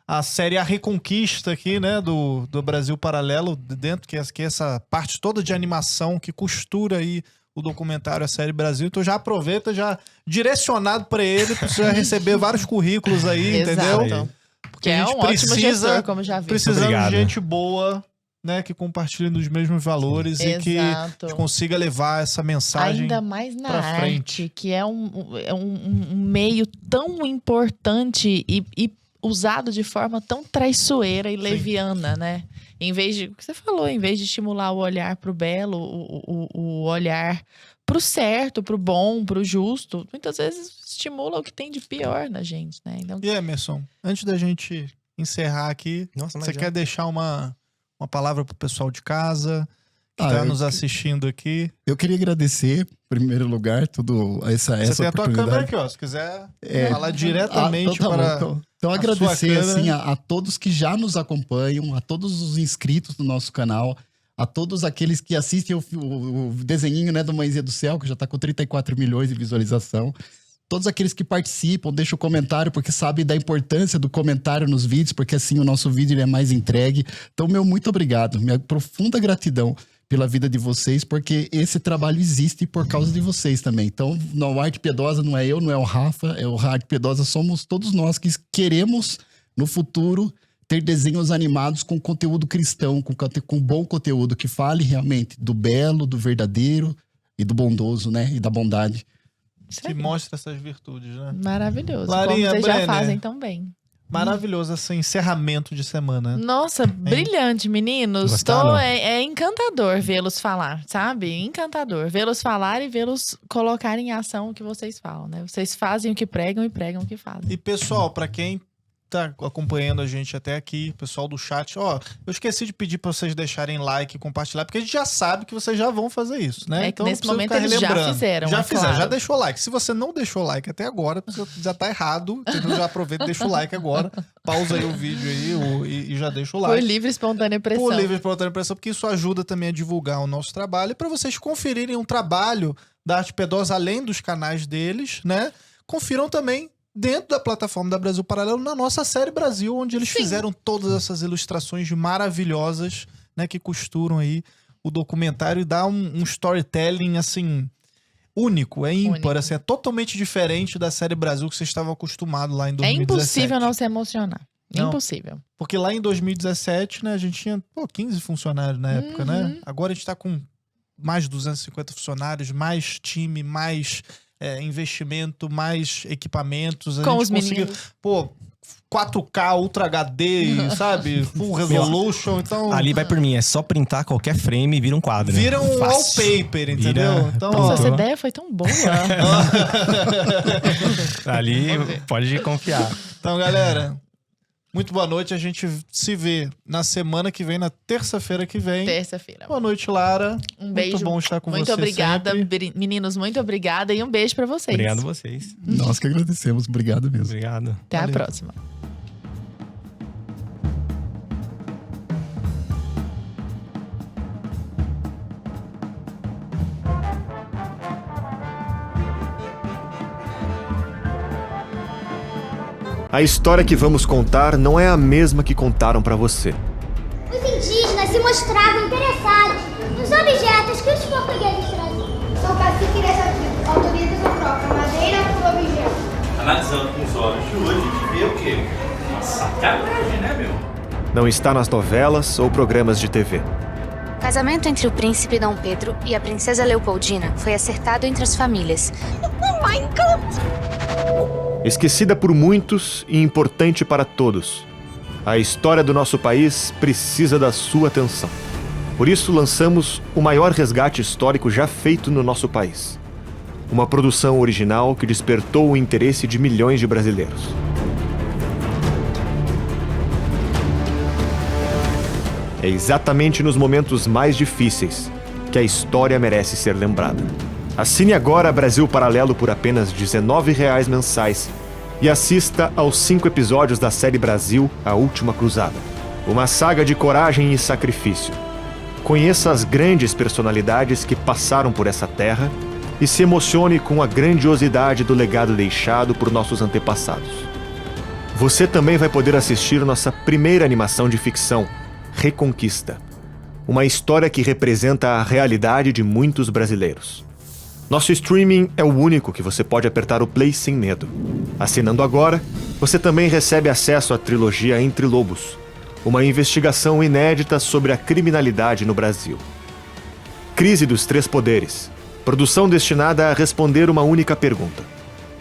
a série A Reconquista aqui, né, do Brasil Paralelo, dentro que é essa parte toda de animação que costura aí o documentário A Série Brasil. Então já aproveita, já direcionado pra ele, pra você receber vários currículos aí, Exato. entendeu? Porque é um ótimo gestor, como já vi. Precisando Obrigado. de gente boa, né, que compartilhe dos mesmos valores e que consiga levar essa mensagem ainda mais na pra frente. arte, que é um meio tão importante e usado de forma tão traiçoeira e leviana, né? Em vez de, o que você falou, em vez de estimular o olhar pro belo, o olhar pro certo, pro bom, pro justo, muitas vezes estimula o que tem de pior na gente, né? Então... E Emerson, antes da gente encerrar aqui, você quer deixar uma palavra pro pessoal de casa que tá nos assistindo aqui? Eu queria agradecer, em primeiro lugar, essa Você tem a tua oportunidade. câmera aqui, ó. Se quiser falar diretamente para Então agradecer sua assim, a todos que já nos acompanham, a todos os inscritos do nosso canal, a todos aqueles que assistem o desenhinho, né, do Mãezinha do Céu, que já tá com 34 milhões de visualização. Todos aqueles que participam, deixam o comentário, porque sabem da importância do comentário nos vídeos, porque assim o nosso vídeo ele é mais entregue. Então, muito obrigado. Minha profunda gratidão pela vida de vocês, porque esse trabalho existe por causa de vocês também. Então, o Arte Piedosa não é eu, não é o Rafa, é o Arte Piedosa, somos todos nós que queremos, no futuro, ter desenhos animados com conteúdo cristão, com bom conteúdo, que fale realmente do belo, do verdadeiro e do bondoso, né? E da bondade. Que mostra essas virtudes, né? Maravilhoso. Larinha, como vocês Brenner, já fazem tão bem. Maravilhoso esse encerramento de semana. Nossa, brilhante, meninos. É encantador vê-los falar, sabe? Encantador. Vê-los falar e vê-los colocar em ação o que vocês falam, né? Vocês fazem o que pregam e pregam o que fazem. E pessoal, pra quem tá acompanhando a gente até aqui, pessoal do chat, ó, eu esqueci de pedir pra vocês deixarem like e compartilhar, porque a gente já sabe que vocês já vão fazer isso, né? É que nesse momento eles já fizeram. Já fizeram, claro. Já deixou like. Se você não deixou like até agora, você já tá errado, então já aproveita e deixa o like agora. Pausa aí o vídeo aí e já deixa o like. Por livre e espontânea pressão. Por livre e espontânea pressão, porque isso ajuda também a divulgar o nosso trabalho e pra vocês conferirem um trabalho da Arte Piedosa além dos canais deles, né? Confiram também dentro da plataforma da Brasil Paralelo, na nossa série Brasil, onde eles fizeram todas essas ilustrações maravilhosas, né, que costuram aí o documentário e dá um storytelling, assim, único, é ímpar, assim, é totalmente diferente da série Brasil que vocês estavam acostumados lá em 2017. É impossível não se emocionar. Não, impossível. Porque lá em 2017, né, a gente tinha 15 funcionários na época, né? Agora a gente tá com mais de 250 funcionários, mais time, mais investimento, mais equipamentos. A Com gente os conseguiu, meninos. 4K, Ultra HD, sabe? Full Resolution, então... Ali vai por mim, é só printar qualquer frame e vira um quadro. Vira um Fácil. wallpaper, entendeu? Então, Nossa, essa ideia foi tão boa. Ali pode confiar. Então, galera, muito boa noite. A gente se vê na semana que vem, na terça-feira que vem. Terça-feira. Boa noite, Lara. Um beijo. Muito bom estar com você. Muito obrigada, sempre. meninos. Muito obrigada e um beijo pra vocês. Obrigado a vocês. Nós que agradecemos. Obrigado mesmo. Obrigado. Até a próxima. A história que vamos contar não é a mesma que contaram pra você. Os indígenas se mostravam interessados nos objetos que os portugueses traziam. Sou cacique dessa tribo, autoria desoproca, madeira por objeto. Analisando com os olhos de hoje, a gente vê o quê? Uma sacanagem, né, meu? Não está nas novelas ou programas de TV. O casamento entre o príncipe Dom Pedro e a princesa Leopoldina foi acertado entre as famílias. Oh my God! Esquecida por muitos e importante para todos, a história do nosso país precisa da sua atenção. Por isso lançamos o maior resgate histórico já feito no nosso país. Uma produção original que despertou o interesse de milhões de brasileiros. É exatamente nos momentos mais difíceis que a história merece ser lembrada. Assine agora Brasil Paralelo por apenas R$ 19,00 mensais e assista aos 5 episódios da série Brasil, A Última Cruzada. Uma saga de coragem e sacrifício. Conheça as grandes personalidades que passaram por essa terra e se emocione com a grandiosidade do legado deixado por nossos antepassados. Você também vai poder assistir nossa primeira animação de ficção, Reconquista. Uma história que representa a realidade de muitos brasileiros. Nosso streaming é o único que você pode apertar o play sem medo. Assinando agora, você também recebe acesso à trilogia Entre Lobos, uma investigação inédita sobre a criminalidade no Brasil. Crise dos Três Poderes, produção destinada a responder uma única pergunta: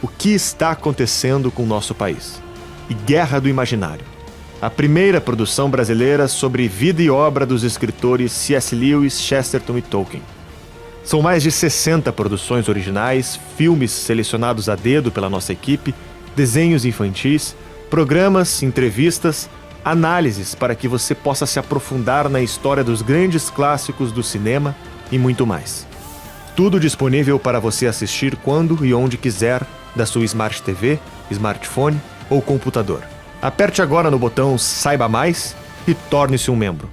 o que está acontecendo com o nosso país? e Guerra do Imaginário, a primeira produção brasileira sobre vida e obra dos escritores C.S. Lewis, Chesterton e Tolkien. São mais de 60 produções originais, filmes selecionados a dedo pela nossa equipe, desenhos infantis, programas, entrevistas, análises para que você possa se aprofundar na história dos grandes clássicos do cinema e muito mais. Tudo disponível para você assistir quando e onde quiser, da sua Smart TV, smartphone ou computador. Aperte agora no botão Saiba Mais e torne-se um membro.